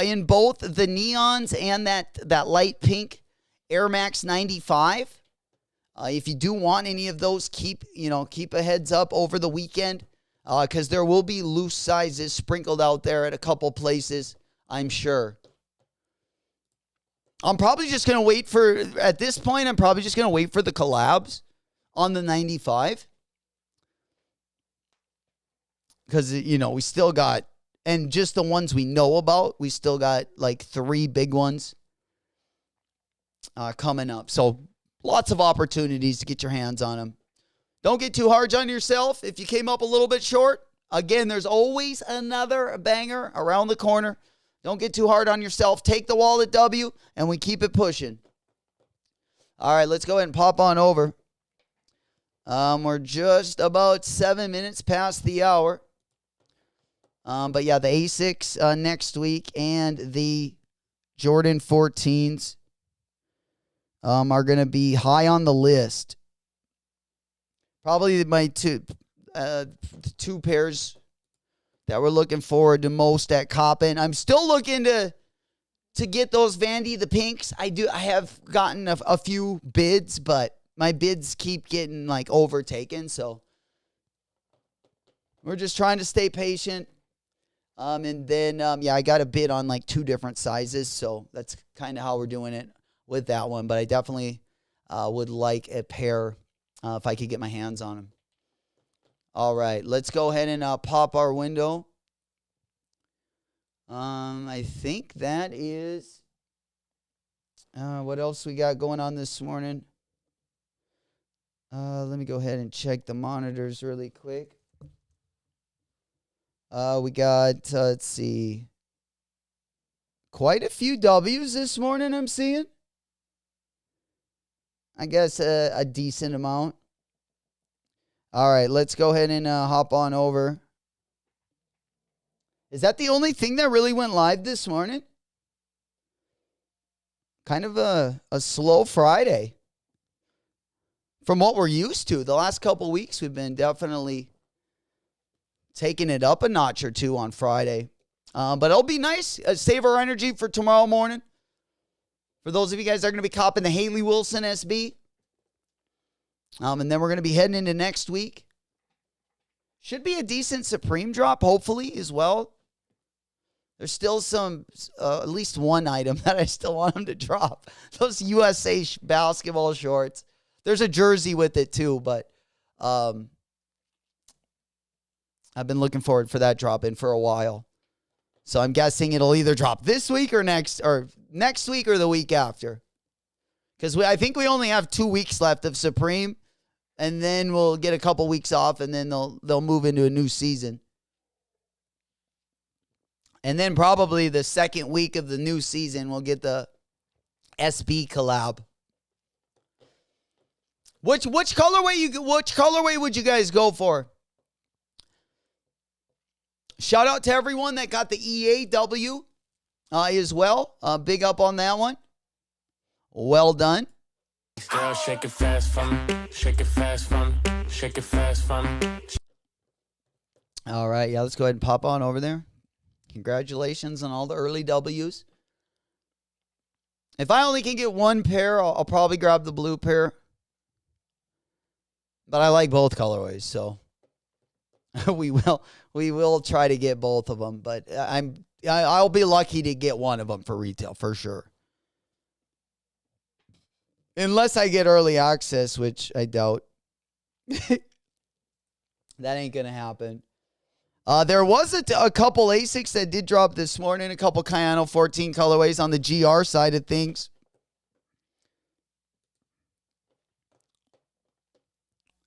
in both the neons and that light pink Air Max 95. If you do want any of those, keep a heads up over the weekend because there will be loose sizes sprinkled out there at a couple places, I'm sure. I'm probably just going to wait for, at this point, I'm probably just going to wait for the collabs on the 95. Because, we still got, and just the ones we know about, we still got 3 big ones coming up. So lots of opportunities to get your hands on them. Don't get too hard on yourself if you came up a little bit short. Again, there's always another banger around the corner. Don't get too hard on yourself. Take the wallet W, and we keep it pushing. All right, let's go ahead and pop on over. We're just about 7 minutes past the hour. But yeah, the Asics next week and the Jordan 14s are going to be high on the list. Probably my two pairs that we're looking forward to most at Coppin. I'm still looking to get those Vandy, the pinks. I have gotten a few bids, but my bids keep getting like overtaken. So we're just trying to stay patient. And then, I got a bid on like 2 different sizes. So that's kind of how we're doing it with that one. But I definitely would like a pair if I could get my hands on them. All right, let's go ahead and pop our window. I think that is what else we got going on this morning. Let me go ahead and check the monitors really quick. We got, let's see, quite a few W's this morning I'm seeing. I guess a decent amount. All right, let's go ahead and hop on over. Is that the only thing that really went live this morning? Kind of a slow Friday. From what we're used to, the last couple weeks we've been definitely taking it up a notch or two on Friday. But it'll be nice. Save our energy for tomorrow morning. For those of you guys that are going to be copping the Haley Wilson SB. And then we're going to be heading into next week. Should be a decent Supreme drop, hopefully, as well. There's still some, at least one item that I still want them to drop. Those USA basketball shorts. There's a jersey with it, too, but I've been looking forward for that drop in for a while. So I'm guessing it'll either drop this week or next week or the week after. Because I think we only have 2 weeks left of Supreme, and then we'll get a couple weeks off, and then they'll move into a new season. And then probably the second week of the new season, we'll get the SB collab. Which colorway would you guys go for? Shout out to everyone that got the EAW as well. Big up on that one. Well done. Girl, shake it fast for me. Shake it fast for me. Shake it fast for me. All right, let's go ahead and pop on over there. Congratulations on all the early W's. If I only can get one pair, I'll probably grab the blue pair. But I like both colorways, so we will try to get both of them. But I'll be lucky to get one of them for retail for sure. Unless I get early access, which I doubt. That ain't going to happen. There was a couple ASICs that did drop this morning. A couple Cayano 14 colorways on the GR side of things.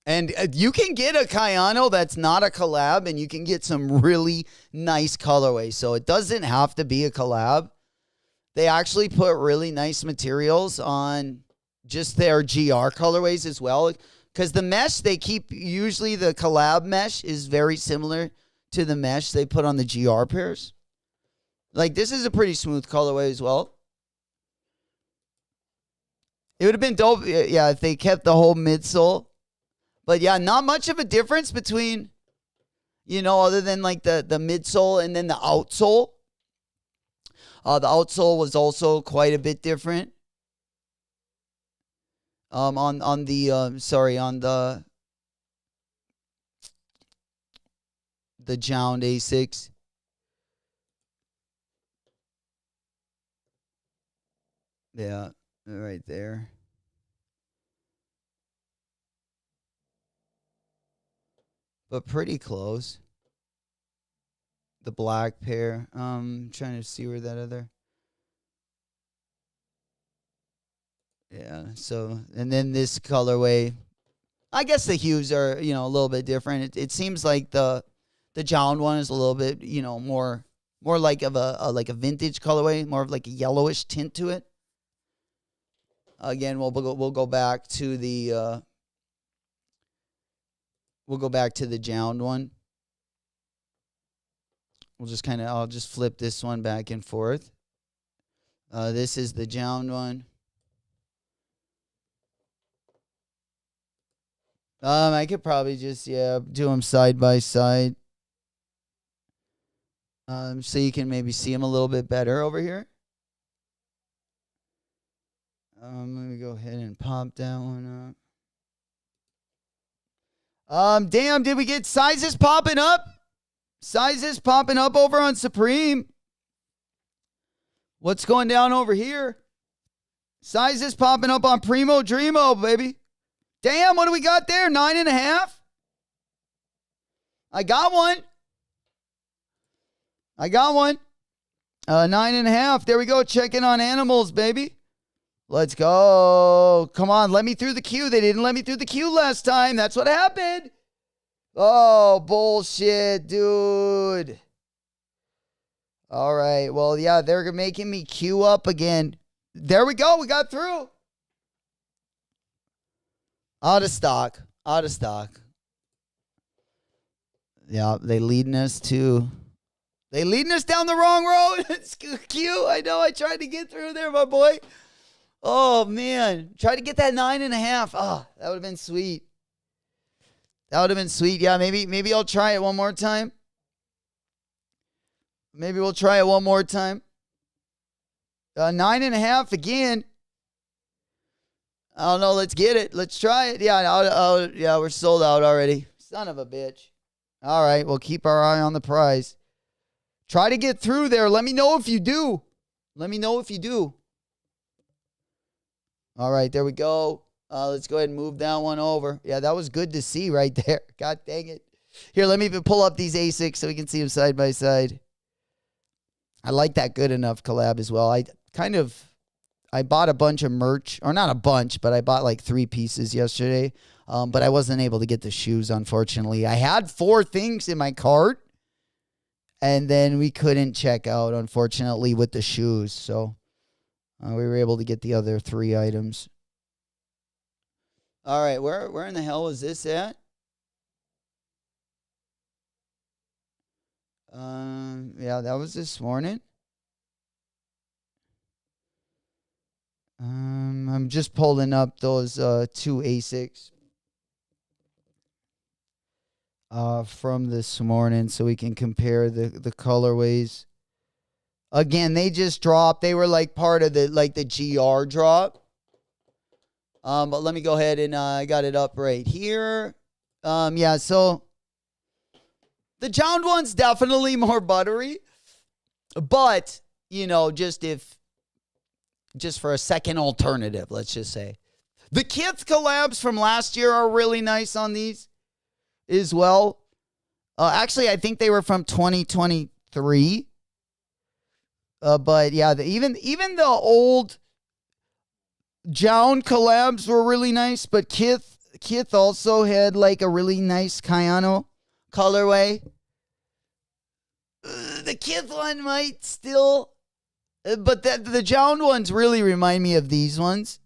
And you can get a Cayano that's not a collab, and you can get some really nice colorways. So it doesn't have to be a collab. They actually put really nice materials on just their GR colorways as well. Because the mesh they keep, usually the collab mesh is very similar to the mesh they put on the GR pairs. Like, this is a pretty smooth colorway as well. It would have been dope, if they kept the whole midsole. But yeah, not much of a difference between, other than like the midsole and then the outsole. The outsole was also quite a bit different. On the Jound A6. Yeah, right there. But pretty close. The black pair. Trying to see where that other. Yeah, so, and then this colorway. I guess the hues are, a little bit different. It seems like the Jound one is a little bit, more like of a vintage colorway, more of like a yellowish tint to it. Again, we'll go back to the Jound one. I'll just flip this one back and forth. This is the Jound one. I could probably just, do them side by side. So you can maybe see them a little bit better over here. Let me go ahead and pop that one up. Damn, did we get sizes popping up? Sizes popping up over on Supreme. What's going down over here? Sizes popping up on Primo Dreamo, baby. Damn, what do we got there? 9.5? I got one. 9.5. There we go. Checking on animals, baby. Let's go. Come on, let me through the queue. They didn't let me through the queue last time. That's what happened. Oh, bullshit, dude. All right. Well, yeah, they're making me queue up again. There we go. We got through. Out of stock. Yeah, they leading us down the wrong road. It's cute. I know. I tried to get through there, my boy. Oh, man. Try to get that 9.5. Oh, that would have been sweet. Yeah, maybe I'll try it one more time. Maybe we'll try it one more time. 9.5 again. I don't know. Let's get it. Let's try it. Yeah, we're sold out already. Son of a bitch. All right, we'll keep our eye on the prize. Try to get through there. Let me know if you do. All right, there we go. Let's go ahead and move that one over. Yeah, that was good to see right there. God dang it. Here, let me pull up these A6 so we can see them side by side. I like that Good Enough collab as well. I bought a bunch of merch, or not a bunch, but I bought like 3 pieces yesterday. But I wasn't able to get the shoes, unfortunately. I had 4 things in my cart, and then we couldn't check out, unfortunately, with the shoes. So we were able to get the other 3 items. All right, where in the hell is this at? Yeah, that was this morning. I'm just pulling up those 2 Asics from this morning so we can compare the colorways. Again, they just dropped. They were like part of the GR drop. But let me go ahead and I got it up right here. Yeah, so the Jound one's definitely more buttery. But, just for a second alternative, let's just say. The Kith collabs from last year are really nice on these as well. Actually, I think they were from 2023. But yeah, even the old Jound collabs were really nice, but Kith also had like a really nice Kayano colorway. The Kith one might still, but the Jound ones really remind me of these ones.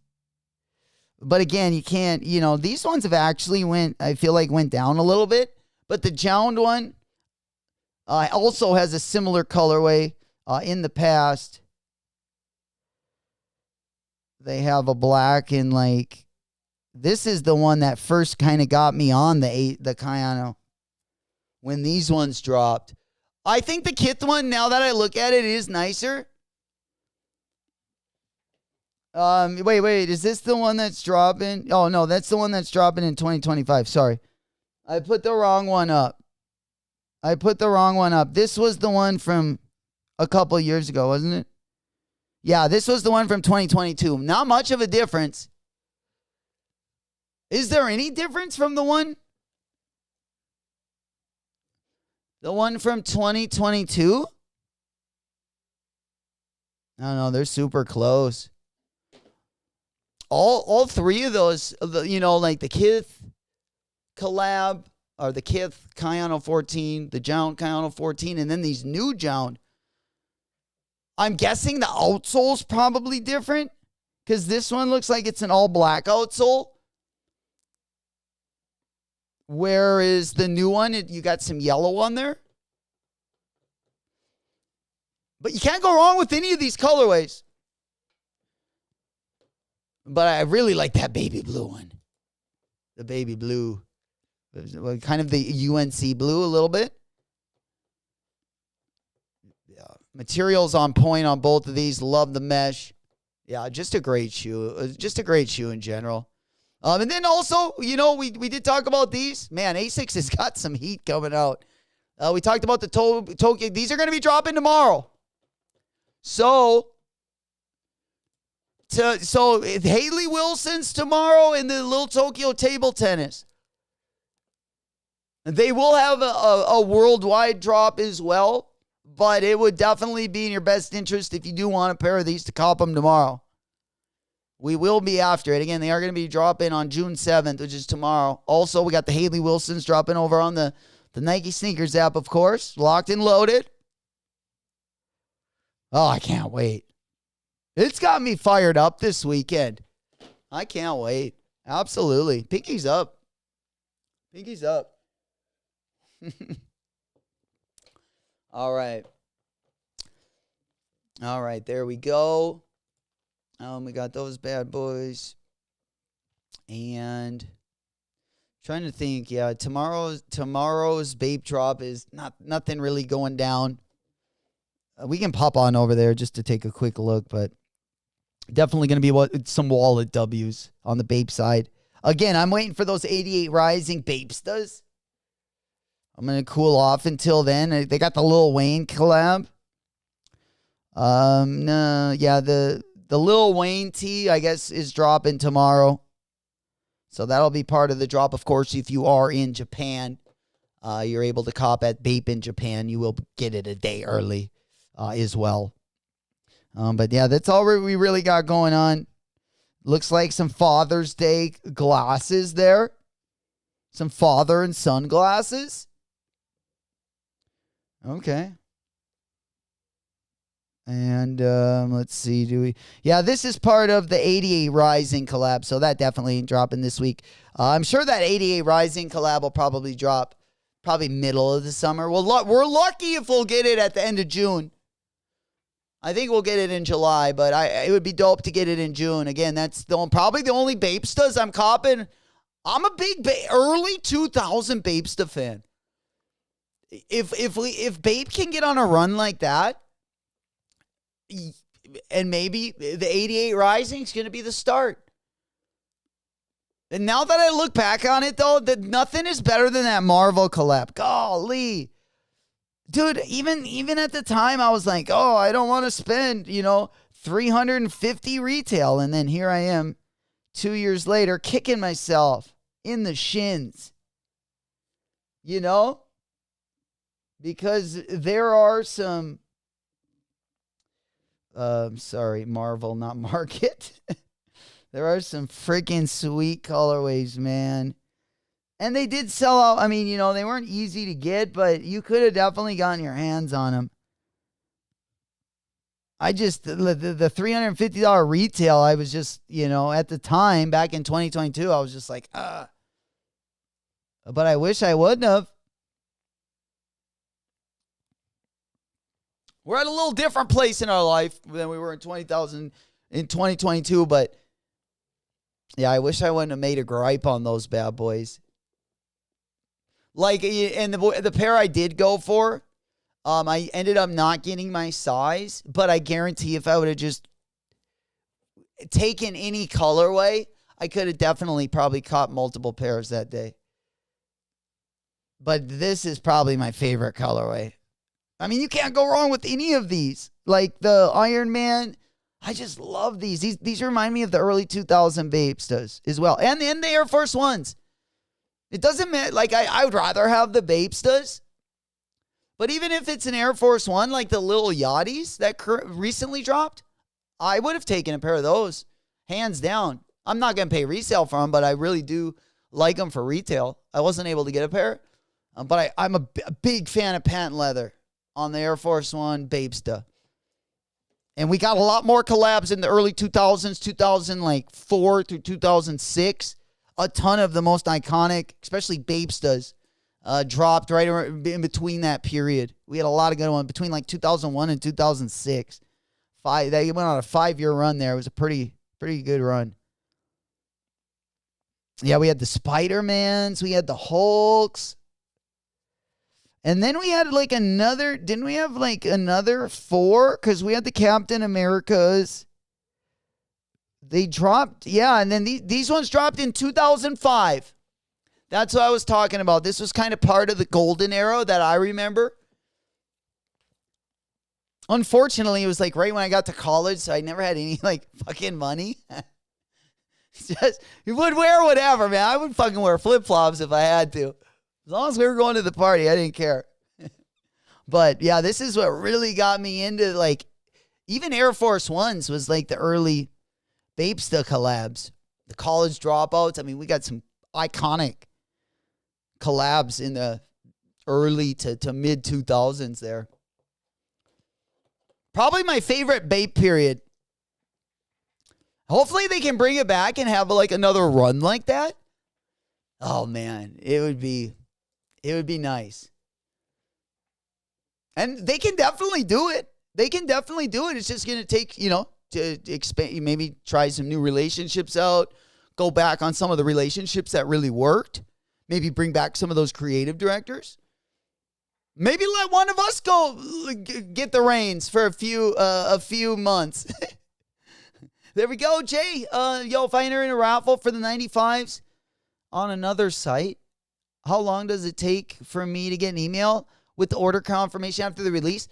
But again, you can't, these ones have actually went down a little bit, but the Jound one also has a similar colorway in the past. They have a black and this is the one that first kind of got me on the Kayano when these ones dropped. I think the Kith one, now that I look at it, is nicer. Wait, is this the one that's dropping? Oh, no, that's the one that's dropping in 2025. Sorry. I put the wrong one up. This was the one from a couple years ago, wasn't it? Yeah, this was the one from 2022. Not much of a difference. Is there any difference from the one? The one from 2022? I don't know. They're super close. All 3 of those, like the Kith collab, or the Kith Kayano 14, the Jound Kayano 14, and then these new Jound. I'm guessing the outsole's probably different, because this one looks like it's an all black outsole. Whereas the new one, you got some yellow on there. But you can't go wrong with any of these colorways. But I really like that baby blue one. The baby blue. Kind of the UNC blue a little bit. Yeah. Materials on point on both of these. Love the mesh. Yeah, just a great shoe. Just a great shoe in general. And then also, you know, we did talk about these. Man, Asics has got some heat coming out. We talked about the Tokyo. These are going to be dropping tomorrow. So Haley Wilson's tomorrow in the Little Tokyo table tennis. They will have a worldwide drop as well, but it would definitely be in your best interest if you do want a pair of these to cop them tomorrow. We will be after it. Again, they are going to be dropping on June 7th, which is tomorrow. Also, we got the Haley Wilsons dropping over on the Nike Sneakers app, of course. Locked and loaded. Oh, I can't wait. It's got me fired up this weekend. I can't wait. Absolutely. Pinky's up. Pinky's up. All right. All right, there we go. We got those bad boys. And trying to think, yeah, tomorrow's Bape drop is nothing really going down. We can pop on over there just to take a quick look, but definitely going to be some wallet W's on the Bape side. Again, I'm waiting for those 88 Rising Bapestas. I'm going to cool off until then. They got the Lil Wayne collab. No, yeah, the Lil Wayne tee, I guess, is dropping tomorrow. So that'll be part of the drop. Of course, if you are in Japan, you're able to cop at Bape in Japan. You will get it a day early as well. But yeah, that's all we really got going on. Looks like some Father's Day glasses there. Some father and son glasses. Okay. And let's see, yeah, this is part of the 88 Rising collab, so that definitely ain't dropping this week. I'm sure that 88 Rising collab will probably drop middle of the summer. Well, we're lucky if we'll get it at the end of June. I think we'll get it in July, but it would be dope to get it in June. Again, that's probably the only Bapestas I'm copping. I'm a big early 2000 Bapesta fan. If Bape can get on a run like that, and maybe the 88 Rising is going to be the start. And now that I look back on it, though, that nothing is better than that Marvel collab. Golly. Dude, even at the time, I was like, oh, I don't want to spend, $350 retail. And then here I am 2 years later kicking myself in the shins. Because there are some... sorry, Marvel, not Market. There are some freaking sweet colorways, man. And they did sell out. I mean, they weren't easy to get, but you could have definitely gotten your hands on them. The $350 retail, I was just, at the time, back in 2022, I was just like, But I wish I wouldn't have. We're at a little different place in our life than we were in 2022, but yeah, I wish I wouldn't have made a gripe on those bad boys. Like, and the pair I did go for, I ended up not getting my size, but I guarantee if I would have just taken any colorway, I could have definitely probably caught multiple pairs that day. But this is probably my favorite colorway. I mean, you can't go wrong with any of these. Like the Iron Man, I just love these. These remind me of the early 2000 Bapestas as well. And the Air Force Ones. It doesn't matter. Like, I would rather have the Bapestas. But even if it's an Air Force One, like the little Yachties that recently dropped, I would have taken a pair of those. Hands down. I'm not going to pay resale for them, but I really do like them for retail. I wasn't able to get a pair. But I'm a big fan of patent leather on the Air Force One Bapesta. And we got a lot more collabs in the early 2000s, 2004 through 2006. A ton of the most iconic, especially Bapestas, dropped right in between that period. We had a lot of good ones between like 2001 and 2006. They went on a 5-year run there. It was a pretty good run. Yeah, we had the Spider-Mans. We had the Hulks. And then we had like another, didn't we have like another 4? Because we had the Captain Americas. They dropped, yeah, and then these ones dropped in 2005. That's what I was talking about. This was kind of part of the golden era that I remember. Unfortunately, it was like right when I got to college, so I never had any like fucking money. Just, you would wear whatever, man. I would fucking wear flip-flops if I had to. As long as we were going to the party, I didn't care. But yeah, this is what really got me into like, even Air Force Ones was like the early Bapesta collabs. The college dropouts. I mean, we got some iconic collabs in the early to mid 2000s there. Probably my favorite Bape period. Hopefully they can bring it back and have like another run like that. Oh man, it would be nice. And they can definitely do it. It's just going to take, to expand, maybe try some new relationships out, go back on some of the relationships that really worked, maybe bring back some of those creative directors. Maybe let one of us go get the reins for a few months. There we go, Jay. If I enter in a raffle for the 95s on another site, how long does it take for me to get an email with the order confirmation after the release?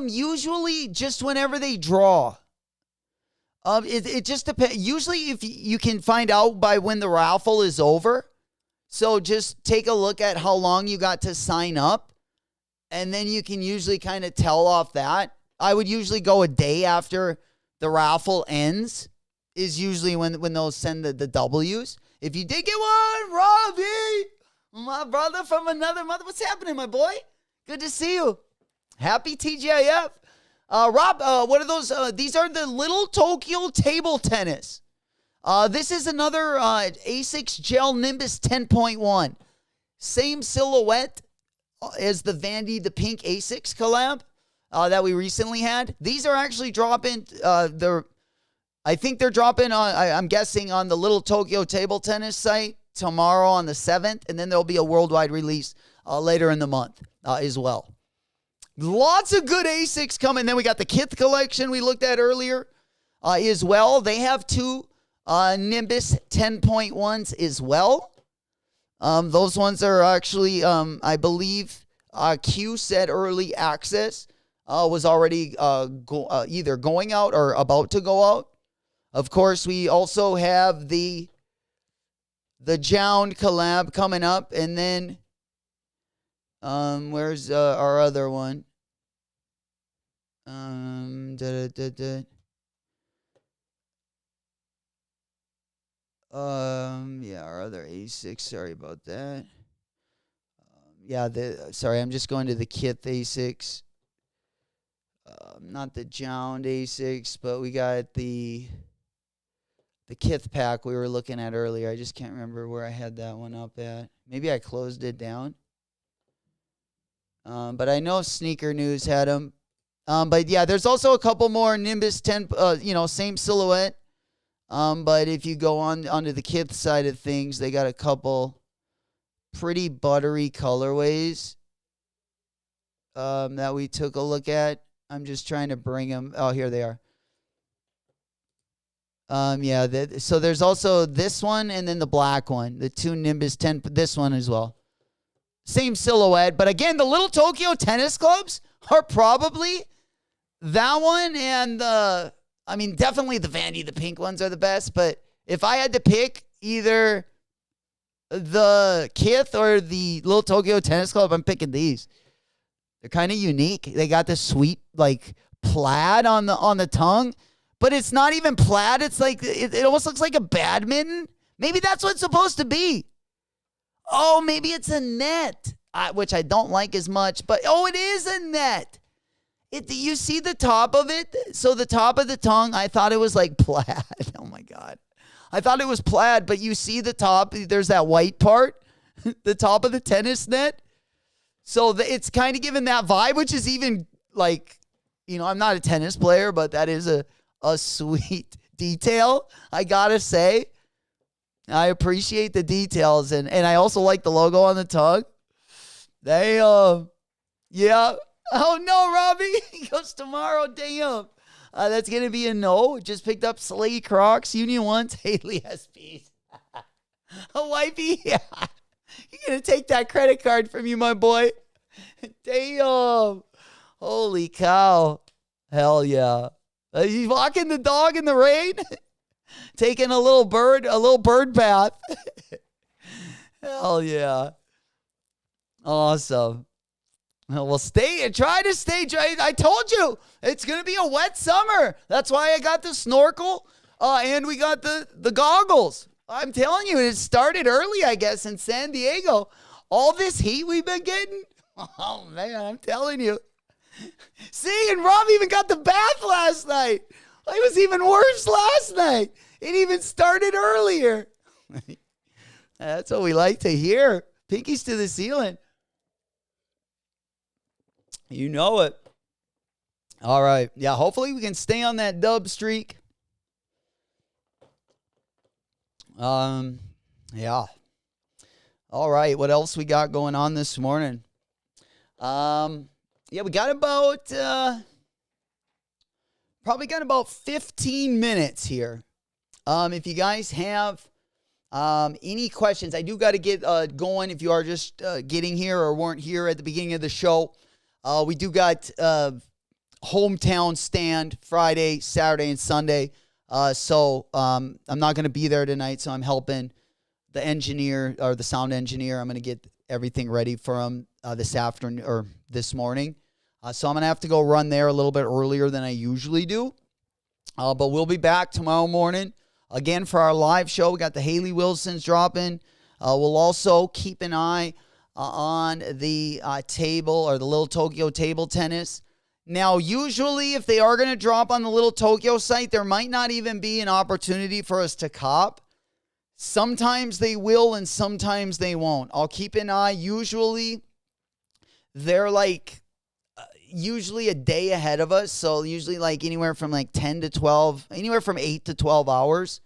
Usually just whenever they draw. It just depends. Usually if you can find out by when the raffle is over. So just take a look at how long you got to sign up. And then you can usually kind of tell off that. I would usually go a day after the raffle ends is usually when they'll send the W's. If you did get one, Robbie, my brother from another mother. What's happening, my boy? Good to see you. Happy TGIF. Rob, what are those? These are the Little Tokyo Table Tennis. This is another ASICS Gel Nimbus 10.1. Same silhouette as the Vandy the Pink ASICS collab that we recently had. These are actually dropping. I think they're dropping on, I'm guessing, on the Little Tokyo Table Tennis site tomorrow on the 7th. And then there'll be a worldwide release later in the month as well. Lots of good ASICs coming. Then we got the Kith collection we looked at earlier as well. They have 2 Nimbus 10.1s as well. Those ones are actually, I believe, Q said early access was already either going out or about to go out. Of course, we also have the Jound collab coming up, and then where's our other one? Our other A6. Sorry about that. Sorry, I'm just going to the Kith A6. Not the Jound A6, but we got the Kith pack we were looking at earlier. I just can't remember where I had that one up at. Maybe I closed it down. But I know Sneaker News had them. But yeah, there's also a couple more Nimbus 10, same silhouette. But if you go onto the Kith side of things, they got a couple pretty buttery colorways that we took a look at. I'm just trying to bring them. Oh, here they are. So there's also this one and then the black one, the 2 Nimbus 10, this one as well. Same silhouette, but again, the Little Tokyo Tennis Clubs are probably that one and definitely the Vandy, the pink ones are the best, but if I had to pick either the Kith or the Little Tokyo Tennis Club, I'm picking these. They're kind of unique. They got this sweet like plaid on the tongue. But it's not even plaid. It's like, it almost looks like a badminton. Maybe that's what it's supposed to be. Oh, maybe it's a net, which I don't like as much. But, it is a net. You see the top of it? So the top of the tongue, I thought it was like plaid. Oh, my God. I thought it was plaid, but you see the top. There's that white part, the top of the tennis net. So it's kind of given that vibe, which is even like, I'm not a tennis player, but that is a sweet detail, I gotta say. I appreciate the details, and I also like the logo on the tongue. They, yeah. Oh, no, Robbie. He goes tomorrow. Damn. That's going to be a no. Just picked up Slay Crocs. Union Ones. Haley SPs. A wifey. Yeah. You're going to take that credit card from you, my boy. Damn. Holy cow. Hell yeah. He's walking the dog in the rain. Taking a little bird bath. Hell yeah. Awesome. Well, try to stay dry. I told you, it's going to be a wet summer. That's why I got the snorkel and we got the goggles. I'm telling you, it started early, I guess, in San Diego. All this heat we've been getting. Oh, man, I'm telling you. See, and Rob even got the bath last night. It was even worse last night. It even started earlier. That's what we like to hear. Pinkies to the ceiling. You know it. All right. Yeah, hopefully we can stay on that dub streak. Yeah. All right. What else we got going on this morning? Yeah, we got about probably got about 15 minutes here. If you guys have any questions, I do got to get going. If you are just getting here or weren't here at the beginning of the show, we do got hometown stand Friday, Saturday, and Sunday. So I'm not going to be there tonight, so I'm helping the engineer or the sound engineer. I'm going to get everything ready for him this afternoon or this morning. So I'm going to have to go run there a little bit earlier than I usually do. But we'll be back tomorrow morning again for our live show. We got the Haley Wilsons dropping. We'll also keep an eye on the table or the Little Tokyo table tennis. Now, usually if they are going to drop on the Little Tokyo site, there might not even be an opportunity for us to cop. Sometimes they will and sometimes they won't. I'll keep an eye. Usually they're like usually a day ahead of us. So usually like anywhere from like 10 to 12, anywhere from 8 to 12 hours.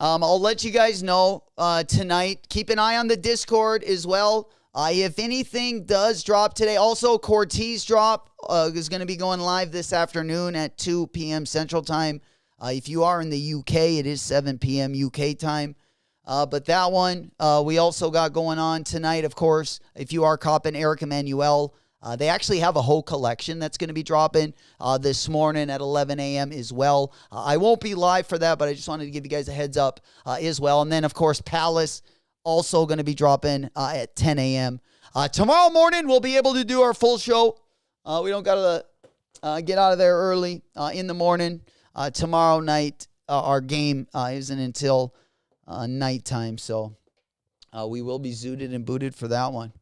I'll let you guys know tonight. Keep an eye on the Discord as well. If anything does drop today, also Cortez drop is going to be going live this afternoon at 2 p.m. Central Time. If you are in the UK, it is 7 p.m. UK time. But that one we also got going on tonight, of course. If you are copping Eric Emanuel, they actually have a whole collection that's going to be dropping this morning at 11 a.m. as well. I won't be live for that, but I just wanted to give you guys a heads up as well. And then, of course, Palace also going to be dropping at 10 a.m. Tomorrow morning, we'll be able to do our full show. We don't got to get out of there early in the morning. Tomorrow night, our game isn't until nighttime, so we will be zooted and booted for that one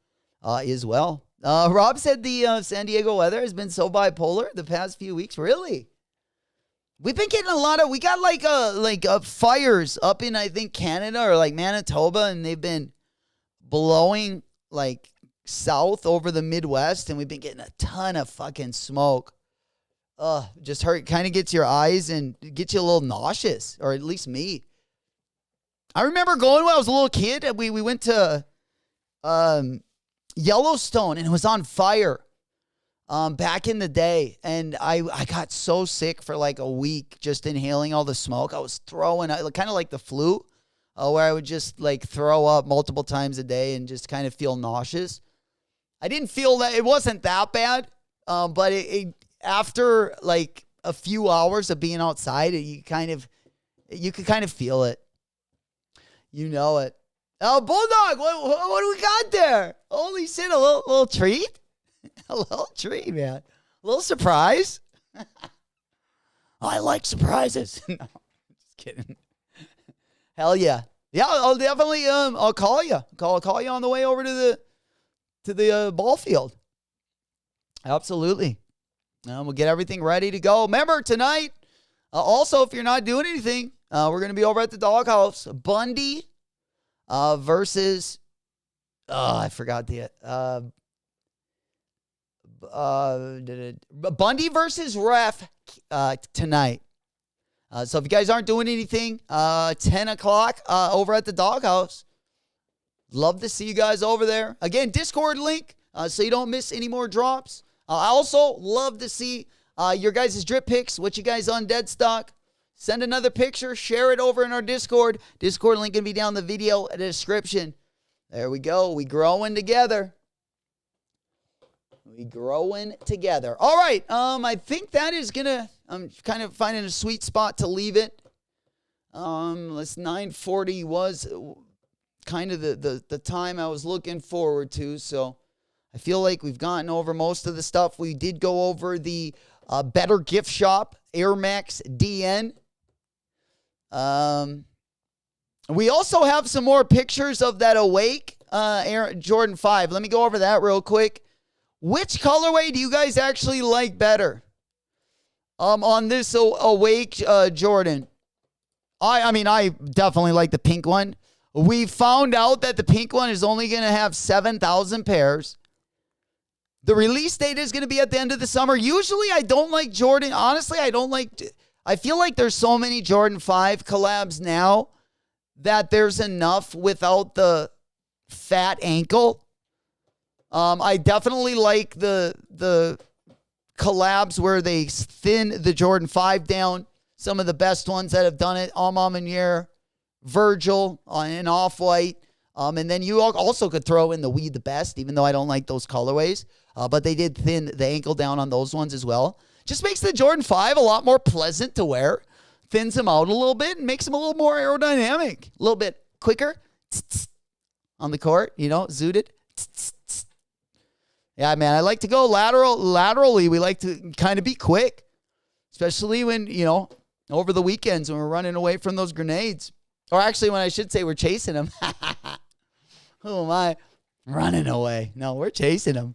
as well. Rob said the San Diego weather has been so bipolar the past few weeks. Really? We've been getting we got like fires up in, I think, Canada or like Manitoba, and they've been blowing like south over the Midwest, and we've been getting a ton of fucking smoke. Just hurt, kind of gets your eyes and gets you a little nauseous, or at least me. I remember going when I was a little kid, and we went to Yellowstone, and it was on fire back in the day, and I got so sick for like a week just inhaling all the smoke. I was throwing, kind of like the flu, where I would just like throw up multiple times a day and just kind of feel nauseous. I didn't feel that, it wasn't that bad, but it after like a few hours of being outside, you could kind of feel it. You know it. Oh, Bulldog, what do we got there? Holy shit, a little treat? A little treat, man. A little surprise. I like surprises. No, just kidding. Hell yeah. Yeah, I'll definitely I'll call you. I'll call you on the way over to the ball field. Absolutely. We'll get everything ready to go. Remember, tonight, also, if you're not doing anything, we're going to be over at the Doghouse. Bundy versus I forgot the Bundy versus Ref tonight. So if you guys aren't doing anything, 10 o'clock over at the Doghouse. Love to see you guys over there. Again, Discord link so you don't miss any more drops. I also love to see your guys' drip picks, what you guys on dead stock. Send another picture, share it over in our Discord. Discord link can be down in the video in the description. There we go. We growing together. We growing together. All right. I think that is gonna. I'm kind of finding a sweet spot to leave it. This 9:40 was kind of the time I was looking forward to. So I feel like we've gotten over most of the stuff. We did go over the Better Gift Shop Air Max DN. We also have some more pictures of that Awake Jordan 5. Let me go over that real quick. Which colorway do you guys actually like better? On this Awake Jordan. I mean, I definitely like the pink one. We found out that the pink one is only going to have 7,000 pairs. The release date is going to be at the end of the summer. Usually I don't like Jordan. Honestly, I feel like there's so many Jordan 5 collabs now that there's enough without the fat ankle. I definitely like the collabs where they thin the Jordan 5 down. Some of the best ones that have done it, Alma, Virgil in Off-White. And then you also could throw in the We the Best, even though I don't like those colorways. But they did thin the ankle down on those ones as well. Just makes the Jordan 5 a lot more pleasant to wear. Thins them out a little bit and makes them a little more aerodynamic. A little bit quicker on the court, zooted. Yeah, man, I like to go laterally. We like to kind of be quick, especially when, over the weekends when we're running away from those grenades. Or actually, when I should say we're chasing them. Who am I? Running away. No, we're chasing them.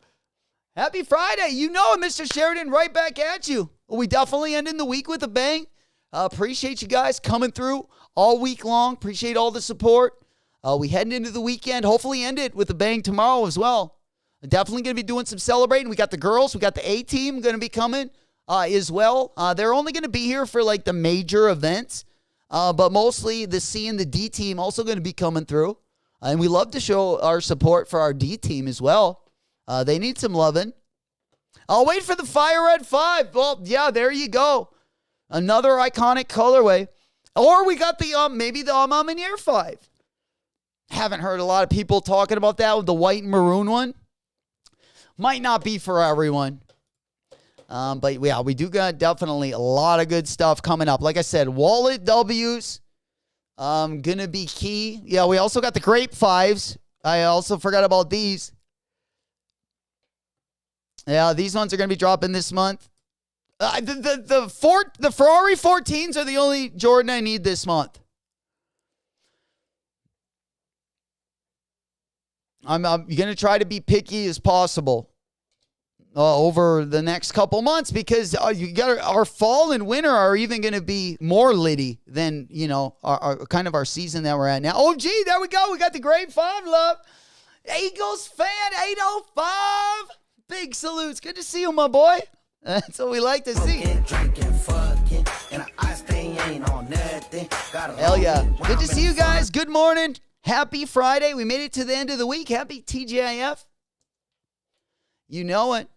Happy Friday. You know it, Mr. Sheridan, right back at you. We definitely ending the week with a bang. Appreciate you guys coming through all week long. Appreciate all the support. We heading into the weekend. Hopefully end it with a bang tomorrow as well. Definitely going to be doing some celebrating. We got the girls. We got the A-team going to be coming as well. They're only going to be here for like the major events. But mostly the C and the D team also going to be coming through. And we love to show our support for our D team as well. They need some loving. I'll wait for the Fire Red 5. Well, yeah, there you go. Another iconic colorway. Or we got the maybe the Alma 5. Haven't heard a lot of people talking about that with the white and maroon one. Might not be for everyone. But yeah, we do got definitely a lot of good stuff coming up. Like I said, wallet W's gonna be key. Yeah, we also got the grape 5s. I also forgot about these. Yeah, these ones are gonna be dropping this month. The Ferrari 14s are the only Jordan I need this month. I'm gonna try to be picky as possible. Over the next couple months because our fall and winter are even going to be more litty than, our kind of our season that we're at now. Oh, gee, there we go. We got the grade 5 love. Eagles fan 805. Big salutes. Good to see you, my boy. That's what we like to see. Hell yeah. Good to see you guys. Good morning. Happy Friday. We made it to the end of the week. Happy TGIF. You know it.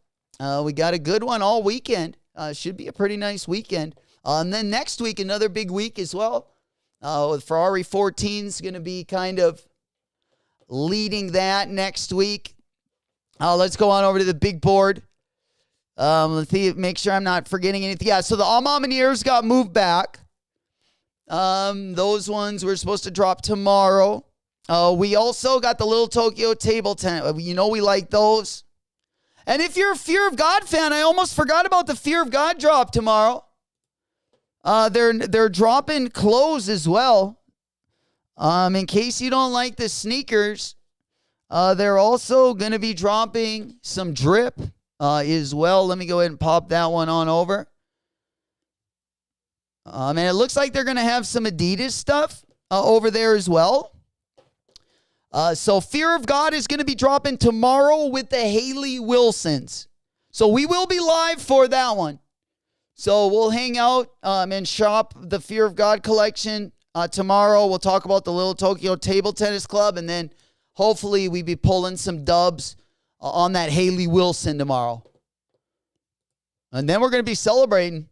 We got a good one all weekend. Should be a pretty nice weekend. And then next week, another big week as well. With Ferrari 14's going to be kind of leading that next week. Let's go on over to the big board. Let's see, make sure I'm not forgetting anything. Yeah, so the Alma got moved back. Those ones were supposed to drop tomorrow. We also got the Little Tokyo table tent. We like those. And if you're a Fear of God fan, I almost forgot about the Fear of God drop tomorrow. They're dropping clothes as well. In case you don't like the sneakers, they're also going to be dropping some drip as well. Let me go ahead and pop that one on over. And it looks like they're going to have some Adidas stuff over there as well. So Fear of God is going to be dropping tomorrow with the Haley Wilsons. So we will be live for that one. So we'll hang out and shop the Fear of God collection tomorrow. We'll talk about the Little Tokyo Table Tennis Club, and then hopefully we be pulling some dubs on that Haley Wilson tomorrow. And then we're going to be celebrating,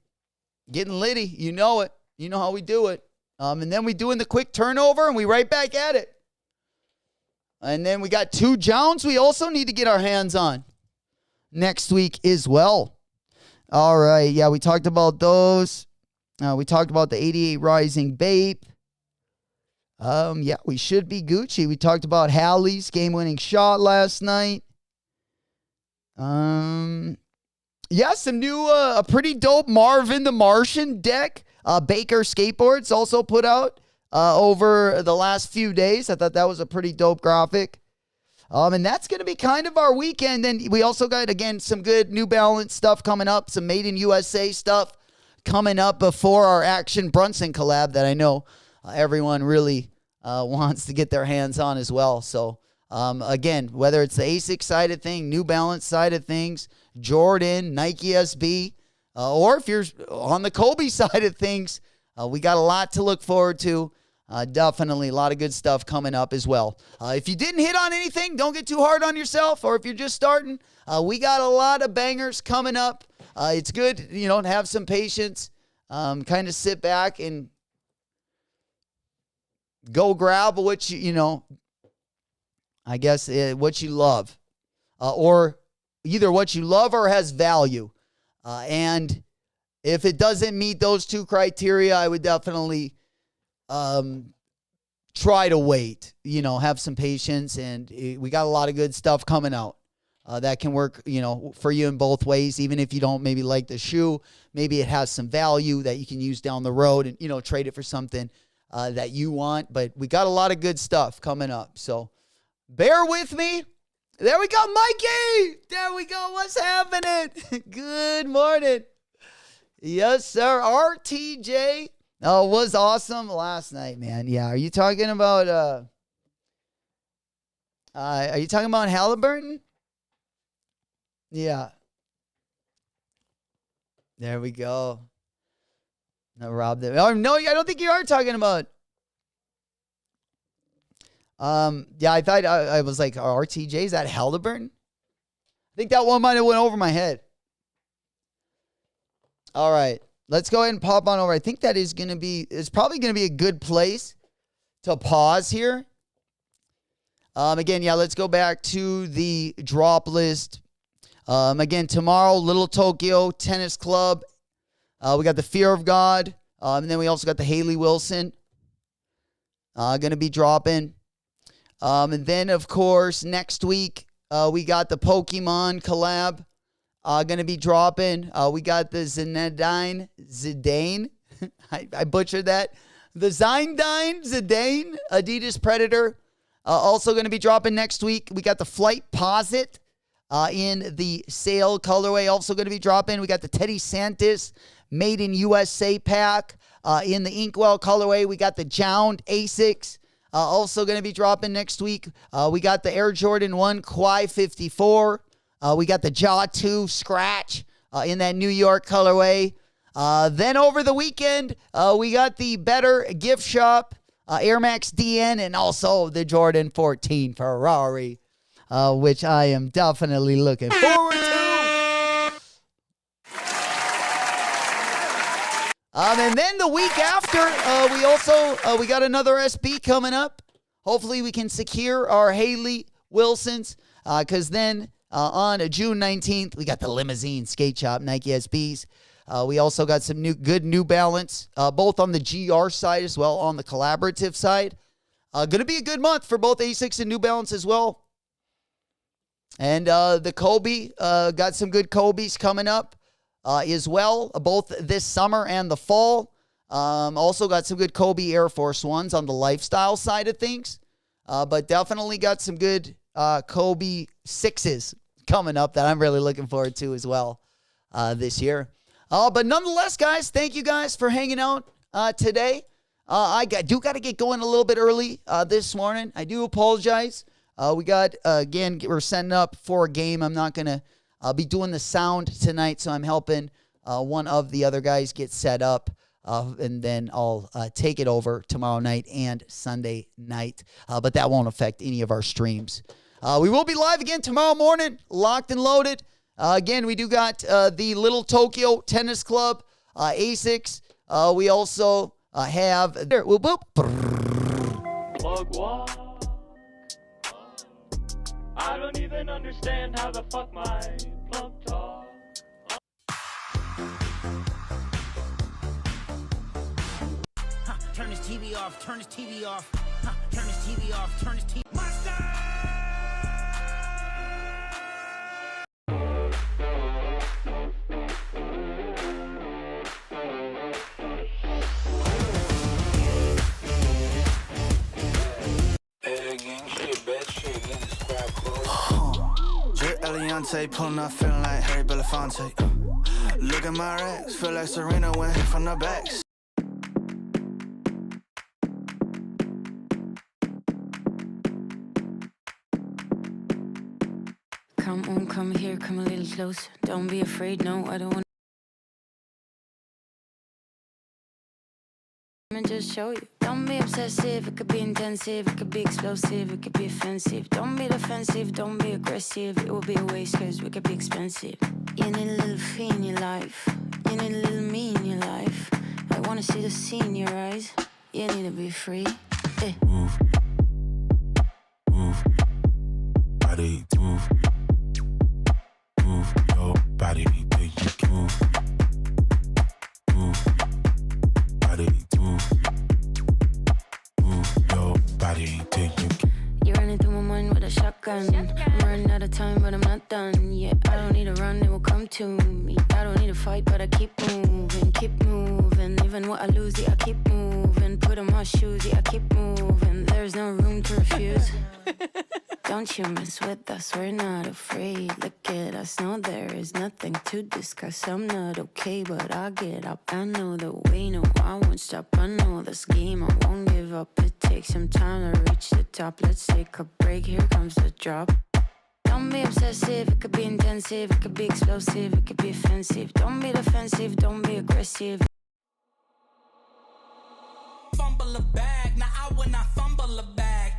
getting litty. You know it. You know how we do it. And then we doing the quick turnover, and we right back at it. And then we got 2 Jounds we also need to get our hands on next week as well. All right. Yeah, we talked about those. We talked about the 88 Rising Bape. Yeah, we should be Gucci. We talked about Hallie's game-winning shot last night. Yeah, some new, a pretty dope Marvin the Martian deck. Baker Skateboards also put out over the last few days. I thought that was a pretty dope graphic. And that's going to be kind of our weekend. And we also got, again, some good New Balance stuff coming up, some Made in USA stuff coming up before our Action Brunson collab that I know everyone really wants to get their hands on as well. So, again, whether it's the ASIC side of things, New Balance side of things, Jordan, Nike SB, or if you're on the Kobe side of things, we got a lot to look forward to. Definitely a lot of good stuff coming up as well. If you didn't hit on anything, don't get too hard on yourself. Or if you're just starting, we got a lot of bangers coming up. It's good, to have some patience. Kind of sit back and go grab what I guess what you love. Or either what you love or has value. And if it doesn't meet those 2 criteria, I would definitely try to wait, have some patience, and we got a lot of good stuff coming out that can work, for you in both ways. Even if you don't maybe like the shoe, maybe it has some value that you can use down the road and, trade it for something that you want. But we got a lot of good stuff coming up. So bear with me. There we go, Mikey. There we go. What's happening? Good morning. Yes, sir. RTJ. Oh, it was awesome last night, man. Yeah. Are you talking about Halliburton? Yeah. There we go. No, Rob. Oh, no, I don't think you are talking about. Yeah, I thought I was like, RTJ, is that Halliburton? I think that one might have went over my head. All right. Let's go ahead and pop on over. I think that is it's probably going to be a good place to pause here. Again, yeah, let's go back to the drop list. Again, tomorrow, Little Tokyo Tennis Club. We got the Fear of God. And then we also got the Haley Wilson. Going to be dropping. And then, of course, next week, we got the Pokemon collab. Going to be dropping. We got the Zidane. I butchered that. The Zidane Adidas Predator. Also going to be dropping next week. We got the Flight Posit in the Sail colorway. Also going to be dropping. We got the Teddy Santis Made in USA pack in the Inkwell colorway. We got the Jound Asics. Also going to be dropping next week. We got the Air Jordan 1 Quai 54. We got the Jaw 2 Scratch in that New York colorway. Then over the weekend, we got the Better Gift Shop Air Max DN and also the Jordan 14 Ferrari, which I am definitely looking forward to. And then the week after, we got another SB coming up. Hopefully we can secure our Haley Wilsons, because then on June 19th, we got the Limousine Skate Shop Nike SBs. We also got some good New Balance, both on the GR side as well on the collaborative side. Going to be a good month for both ASICS and New Balance as well. And the Kobe, got some good Kobe's coming up as well, both this summer and the fall. Also got some good Kobe Air Force Ones on the lifestyle side of things. But definitely got some good Kobe 6s coming up that I'm really looking forward to as well this year. But nonetheless, guys, thank you guys for hanging out today. I got to get going a little bit early this morning. I do apologize. We got, again, we're setting up for a game. I'm not going to be doing the sound tonight, so I'm helping one of the other guys get set up, and then I'll take it over tomorrow night and Sunday night, but that won't affect any of our streams. We will be live again tomorrow morning, locked and loaded. Again, we do got the Little Tokyo Tennis Club, ASICs. We also have... Whoop, whoop. Plug walk. I don't even understand how the fuck my plug talk. Turn this TV off, turn this TV off. Turn this TV off, turn this TV Jay Eliante pulling up, feeling like Harry Belafonte. Look at my racks, feel like Serena went hit from the backs. Come on, come here, come a little closer. Don't be afraid, no, I don't want to just show you. Don't be obsessive, it could be intensive, it could be explosive, it could be offensive. Don't be defensive, don't be aggressive, it will be a waste cause we could be expensive. You need a little fee in your life, you need a little me in your life. I wanna see the sea in your eyes, you need to be free. Move, move, body, move, move your body, do you move, move, body, move, move your body, do you? You're running through my mind with a shotgun. I'm running out of time, but I'm not done. Yeah, I don't need to run, it will come to me. I don't need to fight, but I keep moving, keep moving. Even what I lose, yeah, I keep moving. Put on my shoes, yeah, I keep moving. There's no room to refuse. Don't you mess with us, we're not afraid. Look at us, no, there is nothing to discuss. I'm not okay, but I'll get up. I know the way, no, I won't stop. I know this game, I won't give up. It takes some time to reach the top. Let's take a break, here comes the drop. Don't be obsessive, it could be intensive, it could be explosive, it could be offensive. Don't be defensive, don't be aggressive. Fumble a bag, now I will not fumble a bag.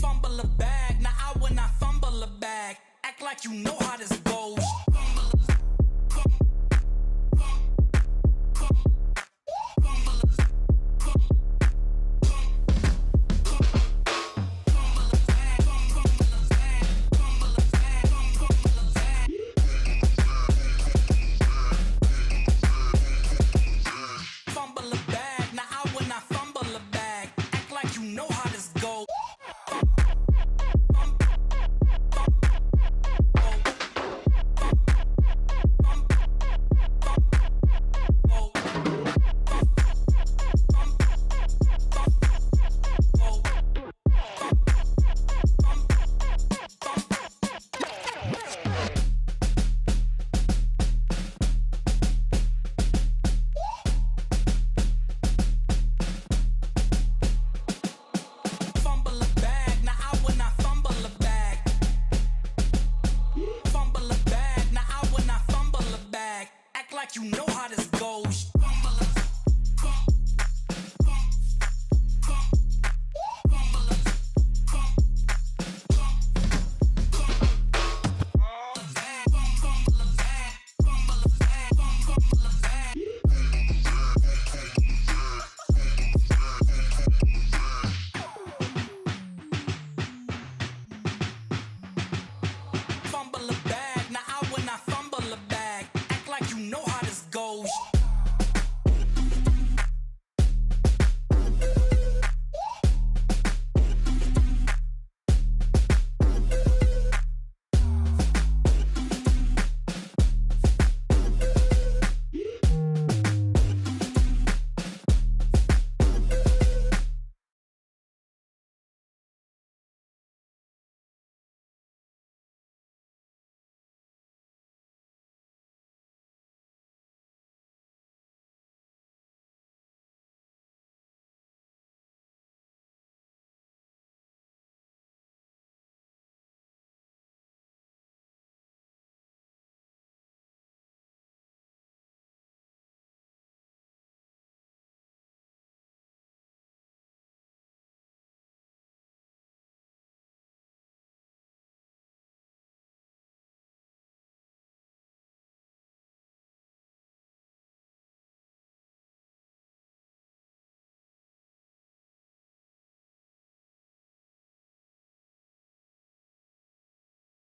Fumble a bag, now I will not fumble a bag. Act like you know how this goes.